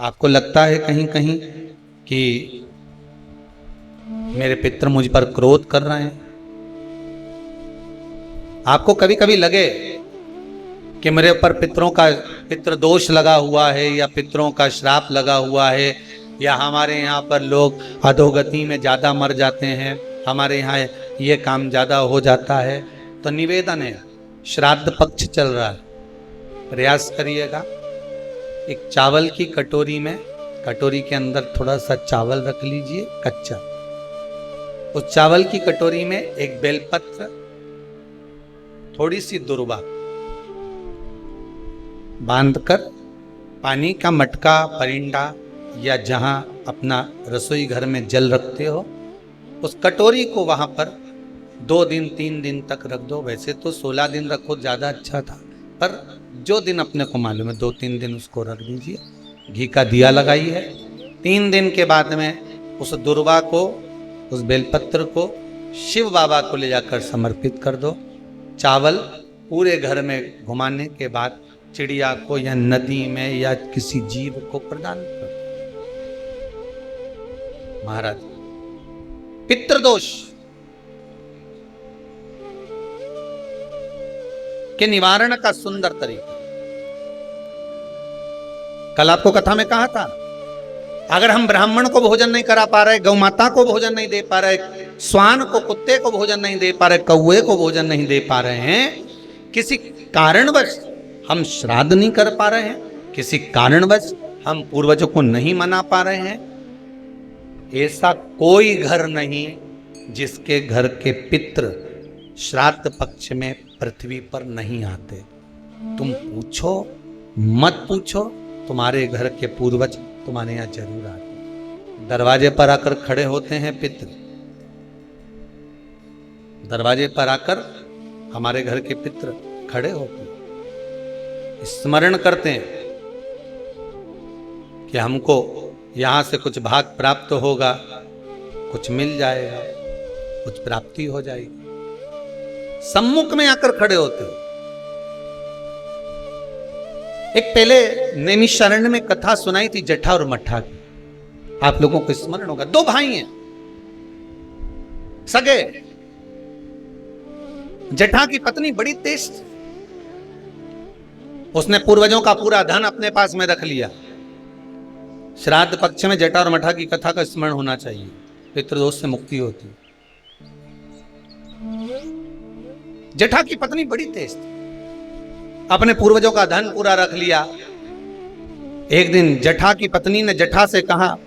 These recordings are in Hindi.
आपको लगता है कहीं कहीं कि मेरे पितर मुझ पर क्रोध कर रहे हैं? आपको कभी कभी लगे कि मेरे ऊपर पितृ दोष लगा हुआ है, या पितरों का श्राप लगा हुआ है, या हमारे यहाँ पर लोग अधोगति में ज़्यादा मर जाते हैं, हमारे यहाँ ये काम ज़्यादा हो जाता है, तो निवेदन है, श्राद्ध पक्ष चल रहा है, प्रयास करिएगा। एक चावल की कटोरी में, कटोरी के अंदर थोड़ा सा चावल रख लीजिए कच्चा, उस चावल की कटोरी में एक बेलपत्र, थोड़ी सी दुर्वा बांधकर पानी का मटका, परिंदा या जहां अपना रसोई घर में जल रखते हो, उस कटोरी को वहां पर 2 दिन 3 दिन तक रख दो। वैसे तो 16 दिन रखो ज्यादा अच्छा था, पर जो दिन अपने को मालूम है 2-3 दिन उसको रख दीजिए। घी का दिया लगाइए। 3 दिन के बाद में उस दुर्वा को, उस बेलपत्र को शिव बाबा को ले जाकर समर्पित कर दो। चावल पूरे घर में घुमाने के बाद चिड़िया को या नदी में या किसी जीव को प्रदान कर दो। महाराज, पितृदोष के निवारण का सुंदर तरीका। कल आपको कथा में कहा था, अगर हम ब्राह्मण को भोजन नहीं करा पा रहे, गौ माता को भोजन नहीं दे पा रहे, श्वान को, कुत्ते को भोजन नहीं दे पा रहे, कौवे को भोजन नहीं दे पा रहे हैं, किसी कारणवश हम श्राद्ध नहीं कर पा रहे हैं, किसी कारणवश हम पूर्वजों को नहीं मना पा रहे हैं, ऐसा कोई घर नहीं जिसके घर के पितृ श्राद्ध पक्ष में पृथ्वी पर नहीं आते। तुम पूछो मत पूछो, तुम्हारे घर के पूर्वज तुम्हारे यहां जरूर आते। दरवाजे पर आकर खड़े होते हैं पितृ, दरवाजे पर आकर हमारे घर के पितृ खड़े होते हैं, स्मरण करते हैं कि हमको यहां से कुछ भाग प्राप्त होगा, कुछ मिल जाएगा, कुछ प्राप्ति हो जाएगी। सम्मुख में आकर खड़े होते हो। एक पहले नैमिषारण्य में कथा सुनाई थी जटा और मट्ठा की, आप लोगों को स्मरण होगा। 2 भाई हैं सगे। जटा की पत्नी बड़ी तेज थी, उसने पूर्वजों का पूरा धन अपने पास में रख लिया। श्राद्ध पक्ष में जटा और मट्ठा की कथा का स्मरण होना चाहिए, पितृदोष से मुक्ति होती। जटा की पत्नी बड़ी तेज थी, अपने पूर्वजों का धन पूरा रख लिया। एक दिन जटा की पत्नी ने जटा से कहा,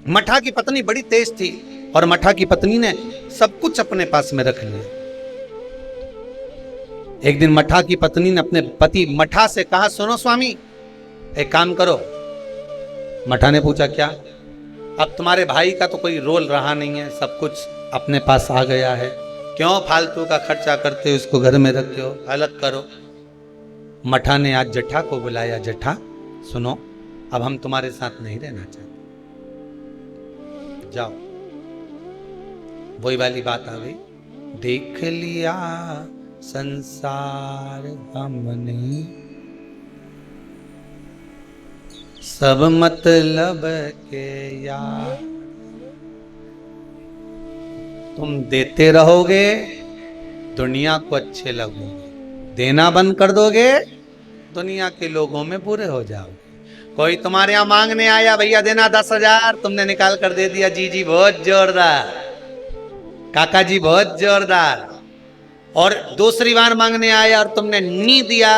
मट्ठा की पत्नी बड़ी तेज थी और मट्ठा की पत्नी ने सब कुछ अपने पास में रख लिया। एक दिन मट्ठा की पत्नी ने अपने पति मट्ठा से कहा, सुनो स्वामी, एक काम करो। मट्ठा ने पूछा, क्या? अब तुम्हारे भाई का तो कोई रोल रहा नहीं है, सब कुछ अपने पास आ गया है, क्यों फालतू का खर्चा करते हो, उसको घर में रखते हो, अलग करो। मट्ठा ने आज जटा को बुलाया, जटा सुनो, अब हम तुम्हारे साथ नहीं रहना चाहते, जाओ। वही वाली बात आ गई, देख लिया संसार हमने, सब मतलब के यार। तुम देते रहोगे, दुनिया को अच्छे लगोगे, देना बंद कर दोगे, दुनिया के लोगों में बुरे हो जाओगे। कोई तुम्हारे यहां मांगने आया, भैया देना 10,000, तुमने निकाल कर दे दिया, जी जी बहुत जोरदार, काका जी बहुत जोरदार, और दूसरी बार मांगने आया और तुमने नहीं दिया,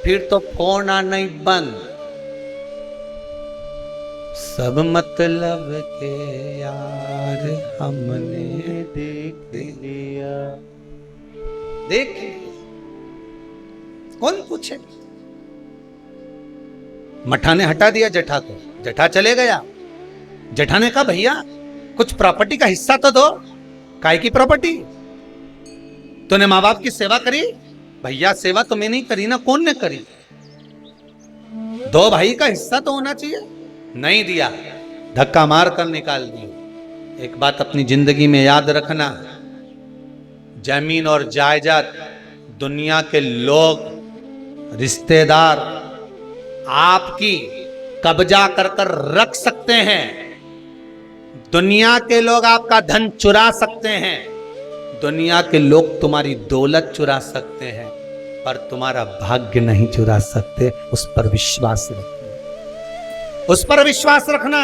फिर तो फोन आना ही बंद। सब मतलब के यार हमने देख लिया, देख कौन पूछे। मट्ठा ने हटा दिया जटा को, जटा चले गया। जटा ने कहा, भैया कुछ प्रॉपर्टी का हिस्सा तो दो। काय की प्रॉपर्टी? तूने माँ बाप की सेवा करी? भैया सेवा तो मैंने नहीं करी ना, कौन ने करी? 2 भाई का हिस्सा तो होना चाहिए। नहीं दिया, धक्का मार कर निकाल दिया। एक बात अपनी जिंदगी में याद रखना, जमीन और जायदाद दुनिया के लोग, रिश्तेदार आपकी कब्जा कर कर रख सकते हैं, दुनिया के लोग आपका धन चुरा सकते हैं, दुनिया के लोग तुम्हारी दौलत चुरा सकते हैं, पर तुम्हारा भाग्य नहीं चुरा सकते। उस पर विश्वास रखना, उस पर विश्वास रखना,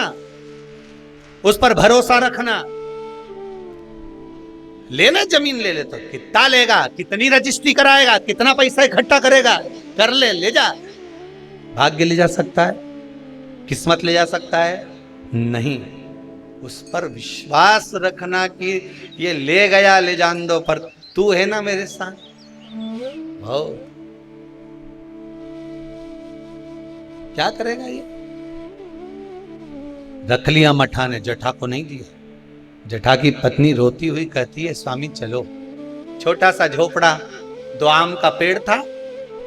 उस पर भरोसा रखना। लेना जमीन ले ले, तो कितना लेगा, कितनी रजिस्ट्री कराएगा, कितना पैसा इकट्ठा करेगा, कर ले जा। भाग्य ले जा सकता है, किस्मत ले जा सकता है? नहीं। उस पर विश्वास रखना कि ये ले गया ले जान दो, पर तू है ना मेरे साथ। हो क्या करेगा ये? रख लिया मठा ने, जठा को नहीं दिया। जठा की पत्नी रोती हुई कहती है, स्वामी चलो। छोटा सा झोपड़ा, 2 आम का पेड़ था,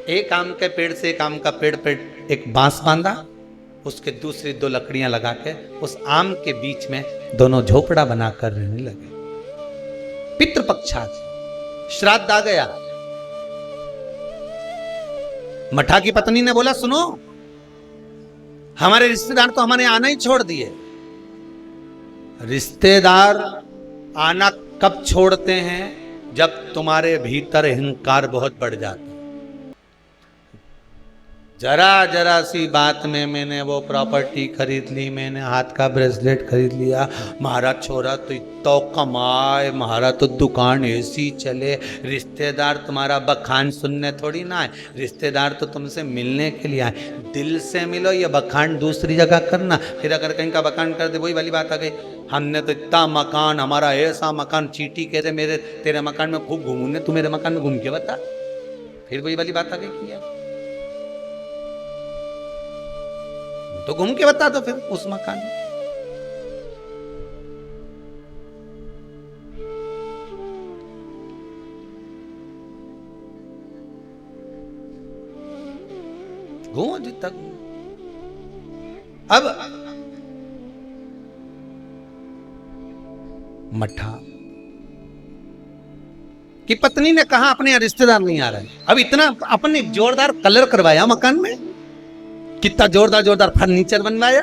एक आम के पेड़ से एक आम का पेड़ पे एक बांस बांधा, उसके दूसरी 2 लकड़ियां लगा के उस आम के बीच में दोनों झोपड़ा बनाकर रहने लगे। पितृपक्ष आ गया, श्राद्ध आ गया। मठा की पत्नी ने बोला, सुनो, हमारे रिश्तेदार तो हमारे आना ही छोड़ दिए। रिश्तेदार आना कब छोड़ते हैं? जब तुम्हारे भीतर अहंकार बहुत बढ़ जाता है। जरा जरा सी बात में मैंने वो प्रॉपर्टी खरीद ली, मैंने हाथ का ब्रेसलेट खरीद लिया, महाराज छोरा तो इतना कमाए, महाराज तो दुकान ऐसी चले। रिश्तेदार तुम्हारा बखान सुनने थोड़ी ना आए, रिश्तेदार तो तुमसे मिलने के लिए आए। दिल से मिलो, ये बखान दूसरी जगह करना। फिर अगर कहीं का बखान कर दे, वही वाली बात आ गई, हमने तो इतना मकान, हमारा ऐसा मकान, चीटी कहते मेरे तेरे मकान में खूब घूमूने, तू मेरे मकान में घूम के बता। फिर वही वाली बात आ गई किया तो घूम के बता दो फिर उस मकान में। घूमो जितना घूमो। अब मठा की पत्नी ने कहा अपने रिश्तेदार नहीं आ रहे। अब इतना अपने जोरदार कलर करवाया मकान में, कितना जोरदार जोरदार फर्नीचर बनवाया,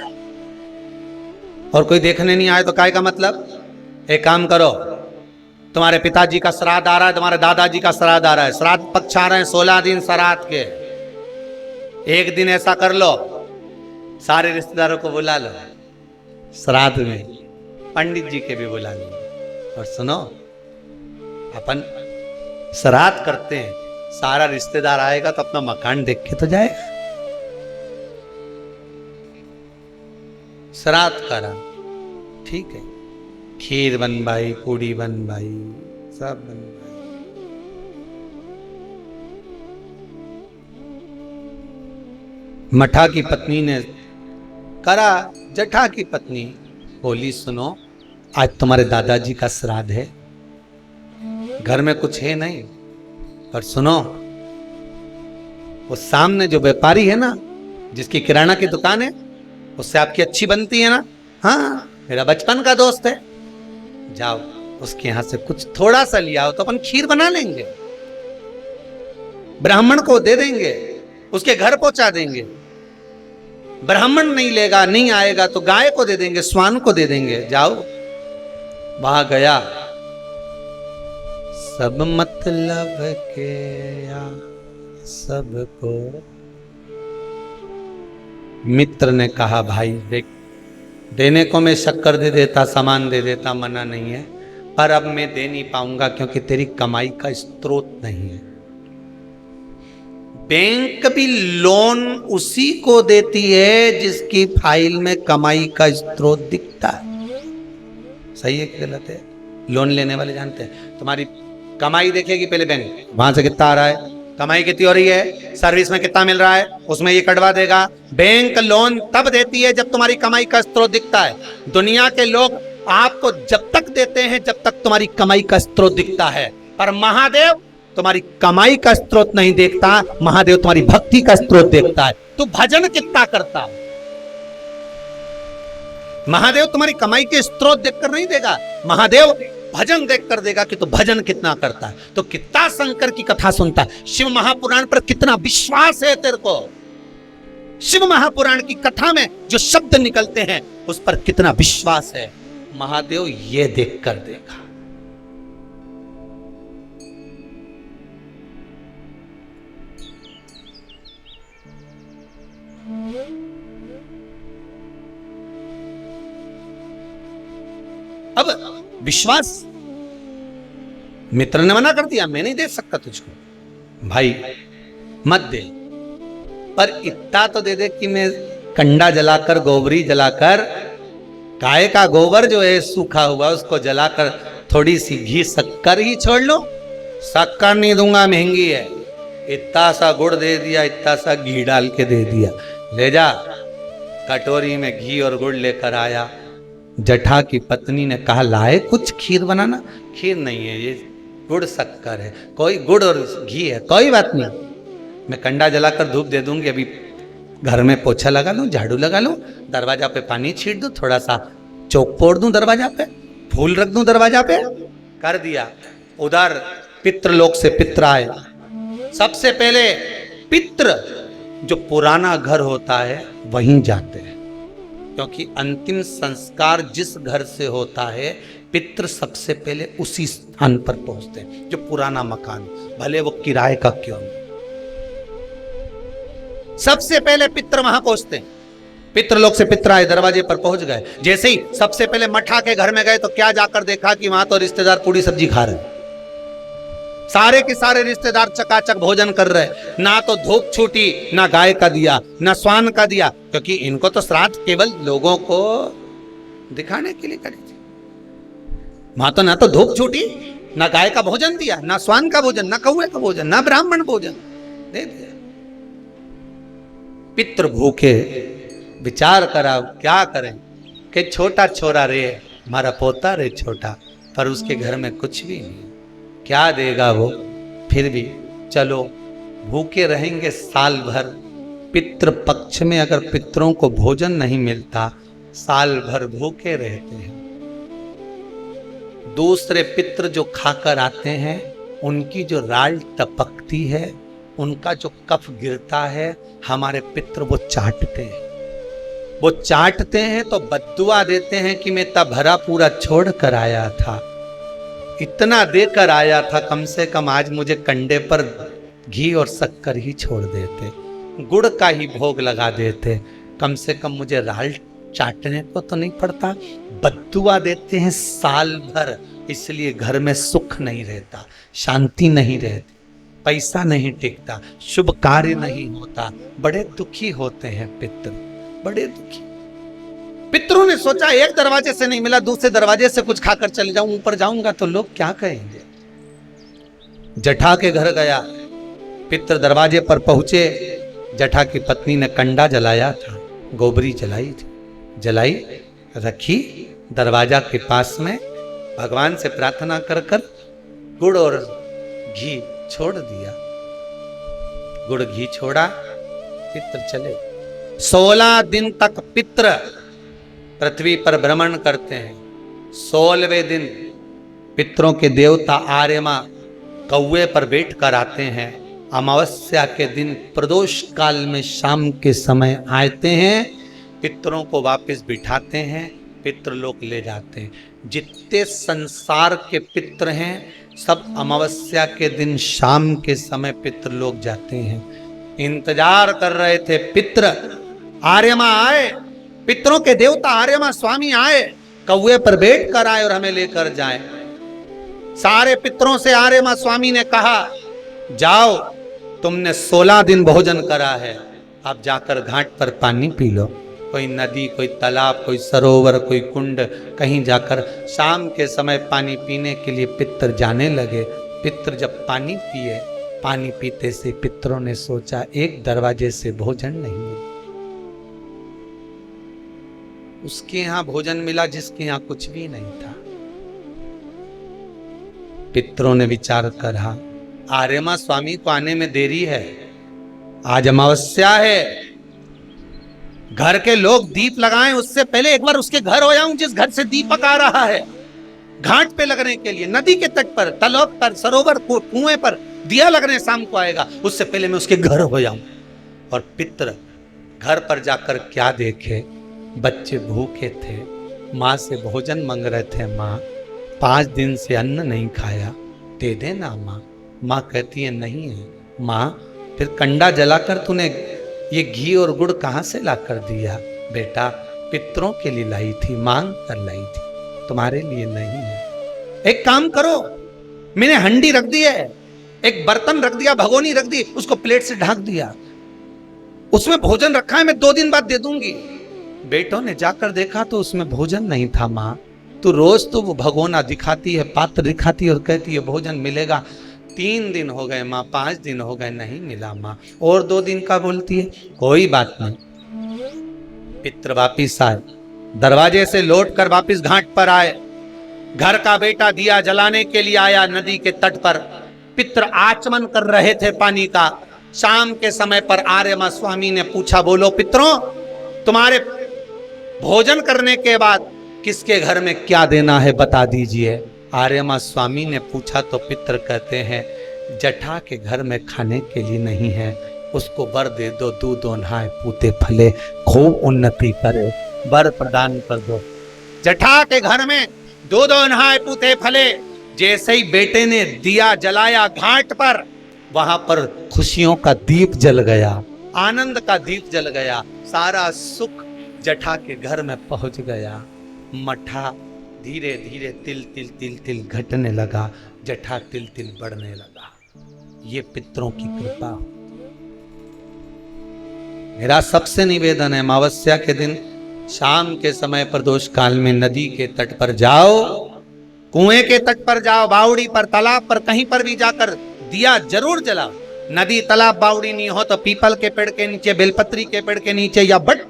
और कोई देखने नहीं आए तो काय का मतलब? एक काम करो, तुम्हारे पिताजी का श्राद्ध आ रहा है, तुम्हारे दादाजी का श्राद्ध आ रहा है, श्राद्ध पक्ष आ रहे हैं 16 दिन श्राद्ध के। एक दिन ऐसा कर लो, सारे रिश्तेदारों को बुला लो श्राद्ध में, पंडित जी के भी बुला लो, और सुनो, अपन श्राद्ध करते हैं, सारा रिश्तेदार आएगा तो अपना मकान देख के तो जाएगा। श्राद्ध करा, ठीक है, खीर बनवाई, पूड़ी बनवाई, सब बनवाई। मठा की पत्नी ने करा। जठा की पत्नी बोली, सुनो, आज तुम्हारे दादाजी का श्राद्ध है, घर में कुछ है नहीं, पर सुनो, वो सामने जो व्यापारी है ना, जिसकी किराना की दुकान है, उससे आपकी अच्छी बनती है ना, हाँ, मेरा बचपन का दोस्त है, जाओ उसके यहां से कुछ थोड़ा सा लिया हो तो अपन खीर बना लेंगे, ब्राह्मण को दे देंगे, उसके घर पहुंचा देंगे। ब्राह्मण नहीं लेगा, नहीं आएगा तो गाय को दे देंगे, स्वान को दे देंगे। जाओ, वहां गया, सब मतलब के या सबको। मित्र ने कहा, भाई देख, देने को मैं शक्कर दे देता, सामान दे देता, मना नहीं है, पर अब मैं दे नहीं पाऊंगा क्योंकि तेरी कमाई का स्रोत नहीं है। बैंक भी लोन उसी को देती है जिसकी फाइल में कमाई का स्रोत दिखता है। सही है कि गलत है? लोन लेने वाले जानते हैं, तुम्हारी कमाई देखेगी पहले बैंक, वहां से कितना आ रहा है, कमाई कितनी हो रही है, सर्विस में कितना मिल रहा है, उसमें ये कटवा देगा। बैंक लोन तब देती है जब तुम्हारी कमाई का स्रोत दिखता है। दुनिया के लोग आपको जब तक देते हैं जब तक तुम्हारी कमाई का स्रोत दिखता है, पर महादेव तुम्हारी कमाई का स्रोत नहीं देखता, महादेव तुम्हारी भक्ति का स्रोत देखता है। तू भजन कितना करता, महादेव तुम्हारी कमाई के स्रोत देखकर नहीं देगा, महादेव भजन देखकर देगा कि तू भजन कितना करता है, तो कितना शंकर की कथा सुनता है, शिव महापुराण पर कितना विश्वास है तेरे को। शिव महापुराण की कथा में जो शब्द निकलते हैं उस पर कितना विश्वास है, महादेव ये देख कर देखा। अब विश्वास, मित्र ने मना कर दिया, मैं नहीं दे सकता तुझको, भाई मत दे, पर इतना तो दे दे कि मैं कंडा जलाकर, गोबरी जलाकर, गाय का गोबर जो है सूखा हुआ उसको जलाकर थोड़ी सी घी शक्कर ही छोड़ लो। शक्कर नहीं दूंगा, महंगी है। इतना सा गुड़ दे दिया, इतना सा घी डाल के दे दिया, ले जा। कटोरी में घी और गुड़ लेकर आया। जटा की पत्नी ने कहा लाए कुछ खीर बनाना। खीर नहीं है, ये गुड़ शक्कर है। कोई गुड़ और घी है, कोई बात नहीं, मैं कंडा जलाकर धूप दे दूंगी, अभी घर में पोछा लगा लूं, झाड़ू लगा लूं, दरवाजा पे पानी छीट दूं, थोड़ा सा चौक पोड़ दूं दरवाजा पे, फूल रख दूं दरवाजा पे। कर दिया। उधर पितृलोक से पित्र आए। सबसे पहले पित्र जो पुराना घर होता है वहीं जाते हैं, क्योंकि अंतिम संस्कार जिस घर से होता है पितृ सबसे पहले उसी स्थान पर पहुंचते हैं, जो पुराना मकान, भले वो किराए का क्यों नहीं। सबसे पहले पितृ वहां पहुंचते हैं। पितृलोक से पित्र आए, दरवाजे पर पहुंच गए। जैसे ही सबसे पहले मठा के घर में गए तो क्या जाकर देखा कि वहां तो रिश्तेदार पूरी सब्जी खा रहे हैं। सारे के सारे रिश्तेदार चकाचक भोजन कर रहे, ना तो धूप छूटी, ना गाय का दिया, ना स्वान का दिया, क्योंकि इनको तो श्राद्ध केवल लोगों को दिखाने के लिए करी थी। वहां तो ना तो धूप छूटी, ना गाय का भोजन दिया, ना स्वान का भोजन, ना कौवे का भोजन, ना ब्राह्मण भोजन दे दिया। पितृ भूखे, विचार करा क्या करें कि छोटा छोरा रे, हमारा पोता रे छोटा, पर उसके घर में कुछ भी नहीं, क्या देगा वो। फिर भी चलो भूखे रहेंगे साल भर। पितृ पक्ष में अगर पितरों को भोजन नहीं मिलता, साल भर भूखे रहते हैं। दूसरे पितृ जो खाकर आते हैं उनकी जो राल टपकती है, उनका जो कफ गिरता है, हमारे पितृ वो चाटते हैं। वो चाटते हैं तो बद्दुआ देते हैं कि मैं तब भरा पूरा छोड़ कर आया था, इतना देकर आया था, कम से कम आज मुझे कंडे पर घी और शक्कर ही छोड़ देते, गुड़ का ही भोग लगा देते, कम से कम मुझे राल चाटने को तो नहीं पड़ता। बद्दुआ देते हैं साल भर, इसलिए घर में सुख नहीं रहता, शांति नहीं रहती, पैसा नहीं टिकता, शुभ कार्य नहीं होता, बड़े दुखी होते हैं पितृ, बड़े दुखी। पितरों ने सोचा एक दरवाजे से नहीं मिला, दूसरे दरवाजे से कुछ खाकर चले जाऊं, ऊपर जाऊंगा तो लोग क्या कहेंगे। जटा के घर गया, पितृ दरवाजे पर पहुंचे। जटा की पत्नी ने कंडा जलाया था, गोबरी जलाई थी, जलाई रखी दरवाजा के पास में, भगवान से प्रार्थना कर कर गुड़ और घी छोड़ दिया। गुड़ घी छोड़ा, पितृ चले। 16 दिन तक पितृ पृथ्वी पर भ्रमण करते हैं। 16वें दिन पितरों के देवता आर्यमा कौवे पर बैठ कर आते हैं। अमावस्या के दिन प्रदोष काल में शाम के समय आते हैं, पितरों को वापस बिठाते हैं, पितृलोक ले जाते हैं। जितने संसार के पितृ हैं सब अमावस्या के दिन शाम के समय पितृलोक जाते हैं। इंतजार कर रहे थे पितृ, आर्यमा आए, पितरों के देवता आर्यमा स्वामी आए, कौवे पर बैठ कर आए और हमें लेकर जाए। सारे पितरों से आर्यमा स्वामी ने कहा जाओ, तुमने 16 दिन भोजन करा है, अब जाकर घाट पर पानी पी लो। कोई नदी, कोई तालाब, कोई सरोवर, कोई कुंड, कहीं जाकर शाम के समय पानी पीने के लिए पितर जाने लगे। पितर जब पानी पिए, पानी पीते से पितरों ने सोचा एक दरवाजे से भोजन नहीं मिला। उसके यहां भोजन मिला जिसके यहां कुछ भी नहीं था। पितरों ने विचार करा आर्यमा स्वामी को आने में देरी है, आज अमावस्या है, घर के लोग दीप लगाएं उससे पहले एक बार उसके घर हो जाऊं जिस घर से दीपक आ रहा है। घाट पे लगने के लिए, नदी के तट पर, तालाब पर, सरोवर, कुएं पर दिया लगने शाम को आएगा, उससे पहले मैं उसके घर हो जाऊं। और पितर घर पर जाकर क्या देखे, बच्चे भूखे थे, माँ से भोजन मांग रहे थे, माँ 5 दिन से अन्न नहीं खाया, दे देना माँ। माँ कहती है नहीं है। माँ फिर कंडा जलाकर तूने ये घी और गुड़ कहाँ से ला कर दिया? बेटा पितरों के लिए लाई थी, मांग कर लाई थी, तुम्हारे लिए नहीं है। एक काम करो, मैंने हंडी रख दी है, एक बर्तन रख दिया, भगोनी रख दी, उसको प्लेट से ढक दिया, उसमें भोजन रखा है, मैं 2 दिन बाद दे दूंगी। बेटों ने जाकर देखा तो उसमें भोजन नहीं था। माँ तू रोज तो वो भगोना दिखाती है, पात्र दिखाती है और कहती है भोजन मिलेगा। 3 दिन हो गए माँ, 5 दिन हो गए, नहीं मिला माँ, और 2 दिन का बोलती है। कोई बात नहीं। पितर वापिस आए, दरवाजे से लौट कर वापिस घाट पर आए। घर का बेटा दिया जलाने के लिए आया नदी के तट पर। पितर आचमन कर रहे थे पानी का। शाम के समय पर आर्यमा स्वामी ने पूछा, बोलो पितरों, तुम्हारे भोजन करने के बाद किसके घर में क्या देना है बता दीजिए। आर्यमा स्वामी ने पूछा तो पितर कहते हैं, जठा के घर में खाने के लिए नहीं है, उसको वर दे दो, दूध नहाए पूते फले, खूब उन्नति करे, वर प्रदान कर दो। जठा के घर में दूध नहाए पूते फले। जैसे ही बेटे ने दिया जलाया घाट पर, वहां पर खुशियों का दीप जल गया, आनंद का दीप जल गया, सारा सुख जठा के घर में पहुंच गया। मठा धीरे धीरे तिल तिल तिल तिल घटने लगा, जठा तिल तिल बढ़ने लगा। ये पितरों की कृपा। मेरा सबसे निवेदन है, अमावस्या के दिन शाम के समय प्रदोष काल में नदी के तट पर जाओ, कुएं के तट पर जाओ, बावड़ी पर, तालाब पर, कहीं पर भी जाकर दिया जरूर जलाओ। नदी तालाब बावड़ी नहीं हो तो पीपल के पेड़ के नीचे, बेलपत्री के पेड़ के नीचे या बट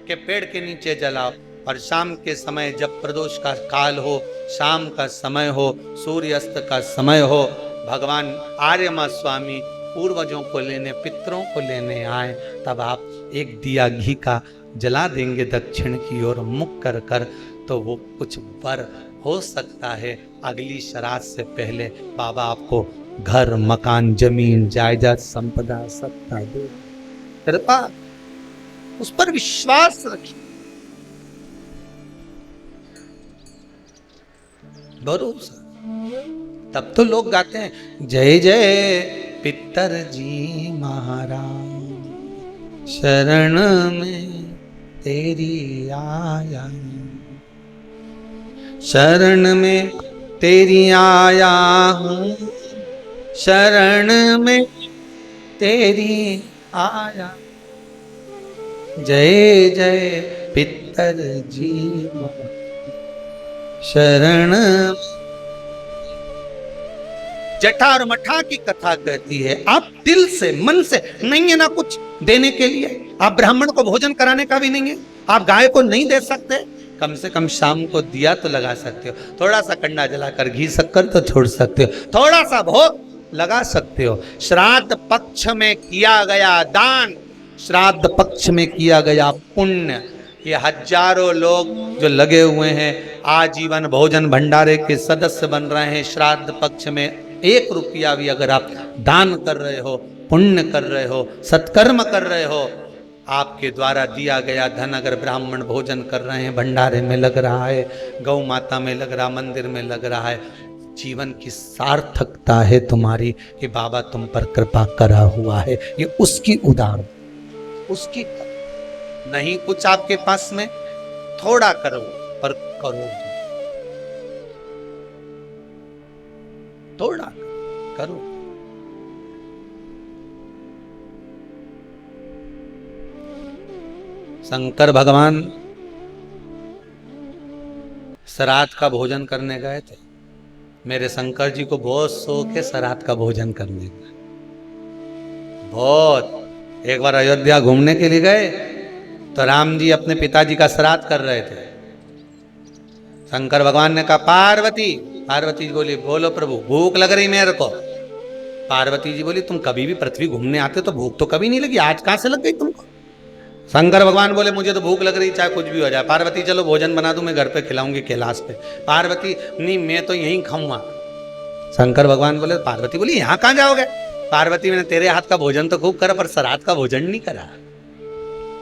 के पेड़ के नीचे जलाओ। और शाम के समय जब प्रदोष का काल हो, शाम का समय हो, सूर्यास्त का समय हो, भगवान आर्यमा स्वामी पूर्वजों को लेने, पितरों को लेने आए, तब आप एक दिया घी का जला देंगे दक्षिण की ओर मुख कर कर, तो वो कुछ वर हो सकता है। अगली श्राद्ध से पहले बाबा आपको घर, मकान, जमीन, जायदाद, संपदा सत्ता दे। कृपा, उस पर विश्वास रखिए, भरोसा। तब तो लोग गाते हैं, जय जय पितर जी महाराज, शरण में तेरी आया, शरण में तेरी आया हूँ, शरण में तेरी आया, जय जय पितर जी शरण। जठा और मठा की कथा कहती है, आप दिल से, मन से, नहीं है ना कुछ देने के लिए, आप ब्राह्मण को भोजन कराने का भी नहीं है, आप गाय को नहीं दे सकते, कम से कम शाम को दिया तो लगा सकते हो, थोड़ा सा कंडा जलाकर घी शक्कर तो छोड़ सकते हो, थोड़ा सा भोग लगा सकते हो। श्राद्ध पक्ष में किया गया दान, श्राद्ध पक्ष में किया गया पुण्य, ये हजारों लोग जो लगे हुए हैं, आजीवन भोजन भंडारे के सदस्य बन रहे हैं। श्राद्ध पक्ष में 1 रुपया भी अगर आप दान कर रहे हो, पुण्य कर रहे हो, सत्कर्म कर रहे हो, आपके द्वारा दिया गया धन अगर ब्राह्मण भोजन कर रहे हैं, भंडारे में लग रहा है, गौ माता में लग रहा, मंदिर में लग रहा है, जीवन की सार्थकता है तुम्हारी कि बाबा तुम पर कृपा करा हुआ है। ये उसकी उदाहरण, उसकी नहीं कुछ आपके पास में, थोड़ा करो पर करो, थोड़ा करो। शंकर भगवान श्राद्ध का भोजन करने गए थे। मेरे शंकर जी को बहुत शौक है श्राद्ध का भोजन करने का, बहुत। एक बार अयोध्या घूमने के लिए गए तो राम जी अपने पिताजी का श्राद्ध कर रहे थे। शंकर भगवान ने कहा, पार्वती। पार्वती जी बोली, बोलो प्रभु, भूख लग रही मेरे को। पार्वती जी बोली, तुम कभी भी पृथ्वी घूमने आते तो भूख तो कभी नहीं लगी, आज कहां से लग गई तुमको? शंकर भगवान बोले, मुझे तो भूख लग रही, चाहे कुछ भी हो जाए। पार्वती, चलो भोजन बना दूं, मैं घर पे खिलाऊंगी कैलाश पे। पार्वती, नहीं मैं तो यहीं खाऊंगा। शंकर भगवान बोले, पार्वती बोली, यहाँ कहाँ जाओगे? पार्वती, मैंने तेरे हाथ का भोजन तो खूब करा, पर श्राद्ध का भोजन नहीं करा।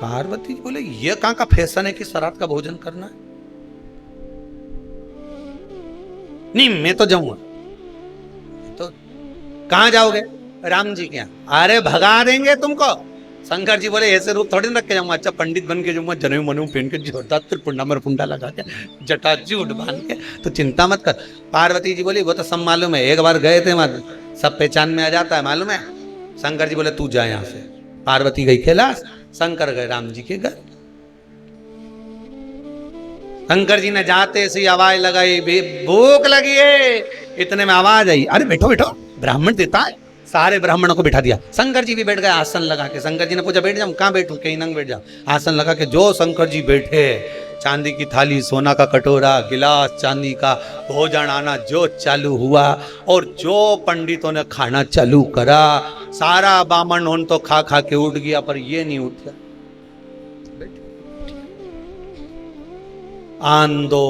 पार्वती जी बोले ये कहां का फैशन है कि श्राद्ध का भोजन करना है? नहीं मैं तो जाऊंगा। तो कहां जाओगे? राम जी के यहाँ। अरे भगा देंगे तुमको। शंकर जी बोले ऐसे रूप थोड़ी रख के जाऊंगा, अच्छा पंडित बन के जाऊंगा, जनेऊ मनेऊ पहन के जोरदार त्रिपुंडा मरपुंडा लगा के जटाजूट बांध के, तो चिंता मत कर। पार्वती जी बोली वो तो सब मालूम है, एक बार गए थे वहां, सब पहचान में आ जाता है, मालूम है। शंकर जी बोले तू जा यहां से। पार्वती गई कैलाश, शंकर गए राम जी के घर। शंकर जी ने जाते से आवाज लगाई, भूख लगी है। इतने में आवाज आई, अरे बैठो बैठो, ब्राह्मण देता है। सारे ब्राह्मणों को बिठा दिया। शंकर जी भी बैठ गए आसन लगा के। शंकर जी ने पूछा बैठ जाऊं? कहाँ बैठूं? कहीं नंग बैठ जाओ। आसन लगा के जो शंकर जी बैठे, चांदी की थाली, सोना का कटोरा, गिलास चांदी का, भोजन आना जो चालू हुआ, और जो पंडितों ने खाना चालू करा, सारा बामन होन तो खा खा के उठ गया, पर ये नहीं उठा। आंदो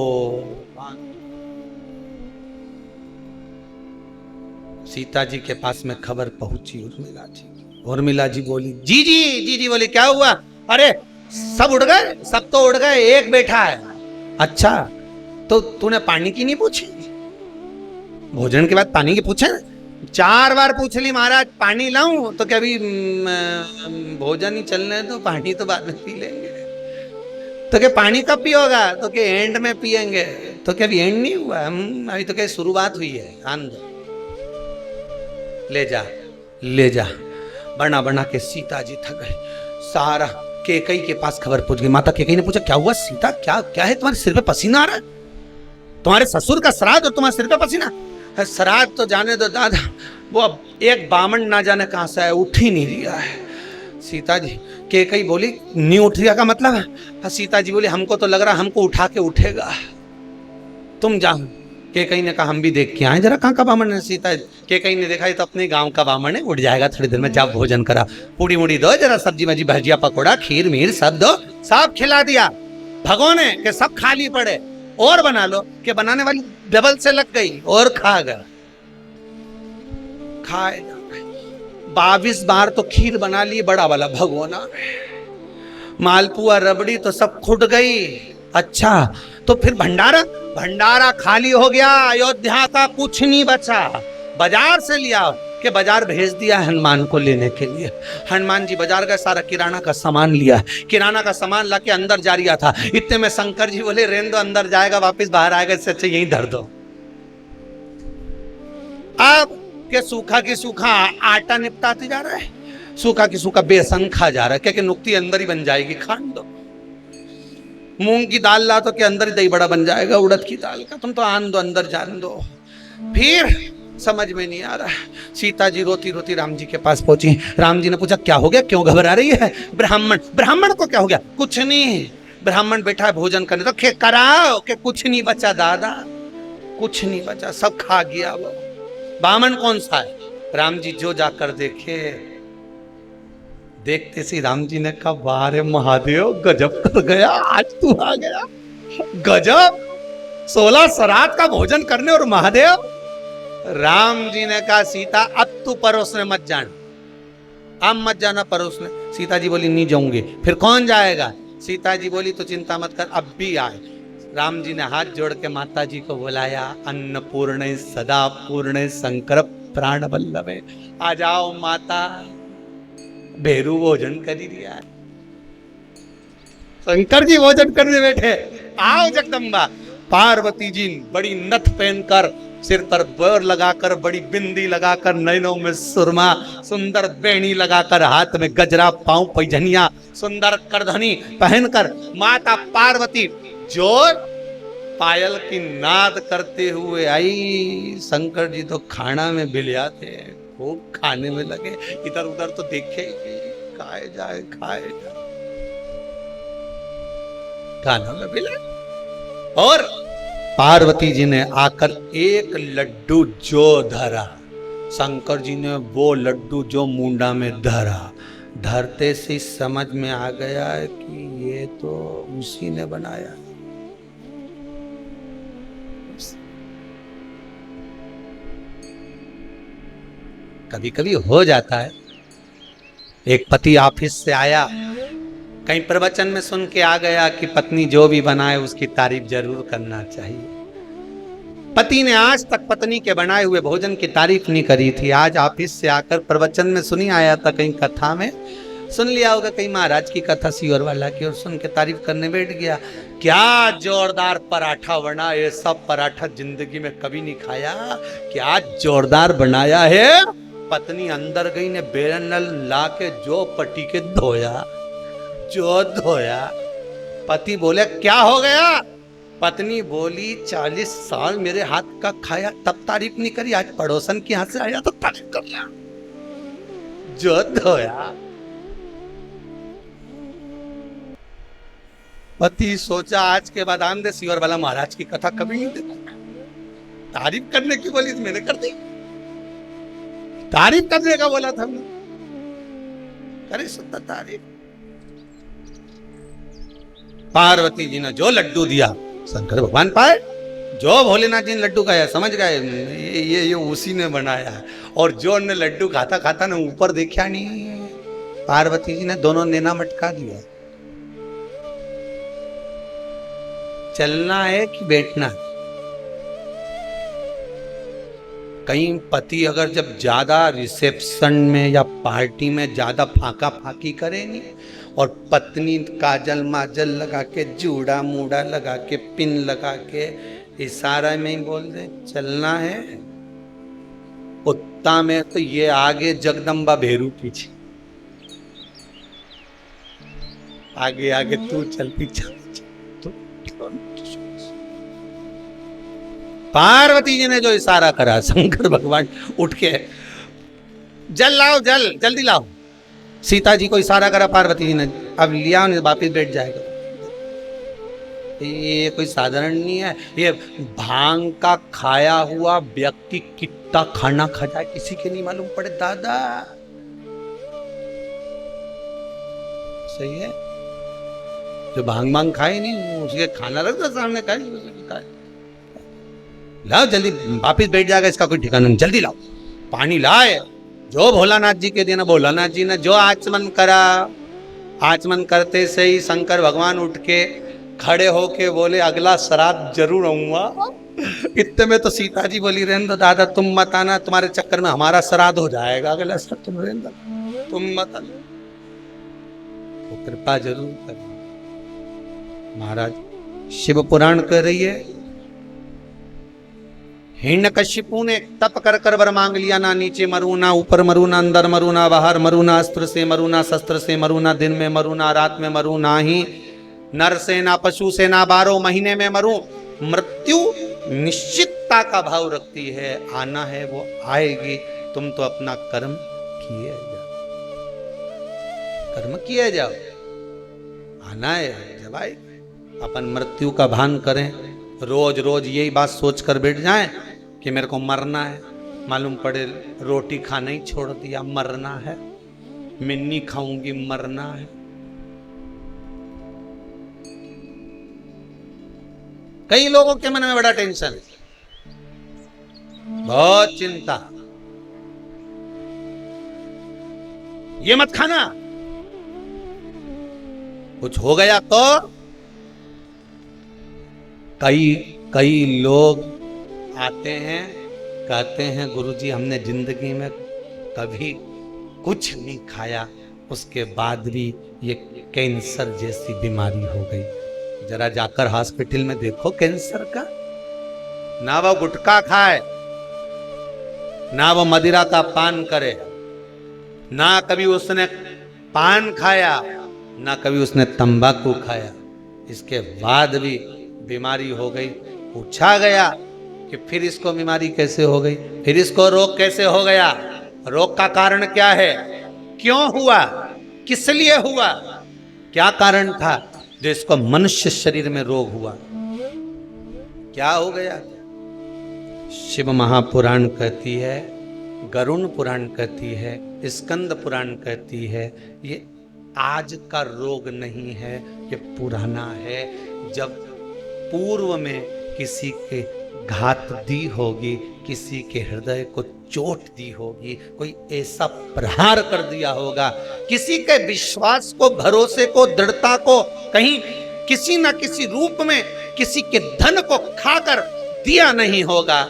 सीता जी के पास में खबर पहुंची उर्मिला जी। उर्मिला जी बोली जी जी जी जी बोली क्या हुआ? अरे सब उड़ गए, सब तो उड़ गए, एक बैठा है। अच्छा तो तूने पानी की नहीं पूछी? भोजन के बाद पानी की पूछे? 4 बार पूछ ली महाराज, पानी लाऊं? तो क्या अभी भोजन ही चलने दो, पानी तो बाद में पी लेंगे। तो क्या पानी कब पियोगा? तो क्या एंड में पियेंगे। तो क्या अभी एंड नहीं हुआ, अभी तो क्या शुरुआत हुई है। आंदो ले जा ले जा। बना बना के सीता जी थक गए। सारा केकई के पास खबर पहुंच गई। माता केकई ने पूछा क्या हुआ सीता, क्या क्या है? तुम्हारे सिर पे पसीना आ रहा है? तुम्हारे ससुर का श्राद्ध और तुम्हारे सिर पे पसीना? श्राद्ध तो जाने दो दादा, वो अब एक बामन ना जाने कहां से है, उठ ही नहीं रहा है। सीता जी केकई बोली नहीं उठ रहा का मतलब है? सीता जी बोली हमको तो लग रहा हमको उठा के उठेगा, तुम जाओ। केकई ने कहा हम भी देख के आए जरा कहाँ का बामन है। सीता केकई ने देखा तो अपने गांव का बामन है, उठ जाएगा थोड़ी देर में, जाओ भोजन करा, पूड़ी मुड़ी दो, जरा सब्जी भाजी भजिया पकौड़ा खीर मीर सब दो, सब खिला दिया। भगोने के सब खाली पड़े, और बना लो, कि बनाने वाली डबल से लग गई और खा गया। खाए 22 बार तो खीर बना ली बड़ा वाला भगोना, मालपुआ रबड़ी तो सब खुट गई। अच्छा तो फिर भंडारा, भंडारा खाली हो गया, अयोध्या का कुछ नहीं बचा। बाजार से लिया, के बाजार भेज दिया हनुमान को लेने के लिए। हनुमान जी बाजार गए, सारा किराना का सामान लिया। किराना का सामान लाके अंदर जा रहा था, इतने में शंकर जी बोले रेंदो अंदर जाएगा वापस बाहर आएगा, इससे अच्छा यहीं धर दो। अब के सूखा की सूखा आटा निपटाते जा रहा है, सूखा की सूखा बेसन खा जा रहा है, क्या नुक्ति अंदर ही बन जाएगी, खान दो। मूंग की दाल ला तो के अंदर ही दही बड़ा बन जाएगा, उड़द की दाल का, तुम तो आन दो अंदर जान दो। फिर समझ में नहीं आ रहा है। सीता जी रोती रोती राम जी के पास पहुंची। राम जी ने पूछा क्या हो गया, क्यों घबरा रही है? ब्राह्मण, ब्राह्मण को क्या हो गया? कुछ नहीं, ब्राह्मण बैठा है भोजन करने, तो खे कराओ के कुछ नहीं बचा दादा, कुछ नहीं बचा, सब खा गया वो। ब्राह्मण कौन सा है? राम जी जो जाकर देखे, देखते सी राम जी ने कहा वाह महादेव गजब कर गया, आज तू आ गया, गजब 16 श्राद्ध का भोजन करने, और महादेव। राम जी ने कहा सीता अब तू परोसने मत जान, अब मत जाना परोसने। सीता जी बोली नहीं जाऊंगी। फिर कौन जाएगा? सीता जी बोली तो चिंता मत कर, अब भी आए। राम जी ने हाथ जोड़ के माता जी को बुलाया, अन्नपूर्ण सदा पूर्ण शंकर प्राण वल्लभे, आ जाओ माता, भेरू भोजन कर ही दिया है। शंकर जी भोजन करने बैठे, आओ जगदम्बा। पार्वती जी बड़ी नथ पहनकर, सिर पर बोर लगाकर, बड़ी बिंदी लगाकर, नैनों में सुरमा, सुंदर बेणी लगाकर, हाथ में गजरा, पांव पैजनिया, सुंदर करधनी पहनकर माता पार्वती जोर पायल की नाद करते हुए आई। शंकर जी तो खाना में बिलिया थे, खूब खाने में लगे, इधर उधर तो देखे, खाए जाए खाए जाए, खाना में बिले। और पार्वती जी ने आकर एक लड्डू जो धरा, शंकर जी ने वो लड्डू जो मुंडा में धरा, धरते से समझ में आ गया कि ये तो उसी ने बनाया। कभी कभी हो जाता है। एक पति ऑफिस से आया, कहीं प्रवचन में सुन के आ गया कि पत्नी जो भी बनाए उसकी तारीफ जरूर करना चाहिए। पति ने आज तक पत्नी के बनाए हुए भोजन की तारीफ नहीं करी थी। आज ऑफिस से आकर प्रवचन में सुनी आया था, कहीं कथा में सुन लिया होगा, कहीं महाराज की कथा सीवर वाला की, और सुन के तारीफ करने बैठ गया। क्या जोरदार पराठा बना, ये सब पराठा जिंदगी में कभी नहीं खाया, क्या जोरदार बनाया है। पत्नी अंदर गई ने बेलन ला के जो पटी के धोया, जो धोया। पति बोले क्या हो गया? पत्नी बोली 40 साल मेरे हाथ का खाया तब तारीफ नहीं करी, आज पड़ोसन के हाथ से आया तो तारीफ कर लिया, जो धोया। पति सोचा आज के बाद आंदे सीवर वाला महाराज की कथा कभी नहीं देता। तारीफ करने की बोली तो मैंने कर दी, तारीफ करने का बोला था हमने, करे सुनता तारीफ। पार्वती जी ने जो लड्डू दिया शंकर भगवान पाए, जो भोलेनाथ जी ने लड्डू खाया समझ गए ये उसी ने बनाया है। और जो ने लड्डू खाता खाता ने ऊपर देखा नहीं, पार्वती जी ने दोनों नेना मटका दिया। चलना है कि बैठना है? कहीं पति अगर जब ज्यादा रिसेप्शन में या पार्टी में ज्यादा फाका फाकी करे नहीं, और पत्नी काजल माजल लगा के जूड़ा मूड़ा लगा के पिन लगा के इशारा में ही बोल दे चलना है, उत्ता में तो ये आगे जगदम्बा भेरू पीछे, आगे आगे तू चल पीछे। पार्वती जी ने जो इशारा करा, शंकर भगवान उठ के जल लाओ, जल जल्दी लाओ। सीता जी को इशारा करा पार्वती जी ने, अब लिया उन्हें वापिस बैठ जाएगा। ये कोई साधारण नहीं है, ये भांग का खाया हुआ व्यक्ति कितना खाना खा जाए किसी के नहीं मालूम पड़े दादा। सही है, जो भांग भांग खाए नहीं उसके खाना रख दो सामने, खाए लाओ जल्दी, वापिस बैठ जाएगा, इसका कोई ठिकाना नहीं, जल्दी लाओ। पानी लाए, जो भोलानाथ जी के देना, भोलानाथ जी ने जो आचमन करा, आचमन करते से ही शंकर भगवान उठ के खड़े होके बोले अगला श्राद्ध जरूर आऊंगा। इतने में तो सीता जी बोली रहने दो दादा, तुम मत आना, तुम्हारे चक्कर में हमारा श्राद्ध हो जाएगा, अगला श्राद्ध तुम रहने दो, तुम मत आना। तो कृपा जरूर करें। महाराज शिव पुराण कह रही है, हिरण्यकशिपु ने तप कर कर वर मांग लिया, ना नीचे मरू ना ऊपर मरू ना अंदर मरू ना बाहर मरू ना अस्त्र से मरू ना शस्त्र से मरू ना दिन में मरू ना रात में मरू, ना ही नर से ना पशु से ना 12 महीने में मरू। मृत्यु निश्चितता का भाव रखती है, आना है वो आएगी, तुम तो अपना कर्म किए जाओ, कर्म किए जाओ, आना है जब आए। अपन मृत्यु का भान करें, रोज रोज यही बात सोच कर बैठ जाएं कि मेरे को मरना है, मालूम पड़े रोटी खाना ही छोड़ दिया, मरना है, मिन्नी खाऊंगी मरना है। कई लोगों के मन में बड़ा टेंशन है, बहुत चिंता, ये मत खाना, कुछ हो गया तो। कई लोग आते हैं कहते हैं गुरुजी हमने जिंदगी में कभी कुछ नहीं खाया, उसके बाद भी ये कैंसर जैसी बीमारी हो गई। जरा जाकर हॉस्पिटल में देखो कैंसर का, ना वो गुटखा खाए, ना वो मदिरा का पान करे, ना कभी उसने पान खाया, ना कभी उसने तंबाकू खाया, इसके बाद भी बीमारी हो गई। पूछा गया कि फिर इसको बीमारी कैसे हो गई, फिर इसको रोग कैसे हो गया, रोग का कारण क्या है, क्यों हुआ, किस लिए हुआ, क्या कारण था जो इसको मनुष्य शरीर में रोग हुआ, क्या हो गया। शिव महापुराण कहती है, गरुण पुराण कहती है, स्कंद पुराण कहती है, ये आज का रोग नहीं है, ये पुराना है। जब पूर्व में किसी के घात दी होगी, किसी के हृदय को चोट दी होगी, कोई ऐसा प्रहार कर दिया होगा, किसी के विश्वास को, भरोसे को, दृढ़ता को कहीं किसी न किसी रूप में किसी के धन को खाकर दिया नहीं होगा,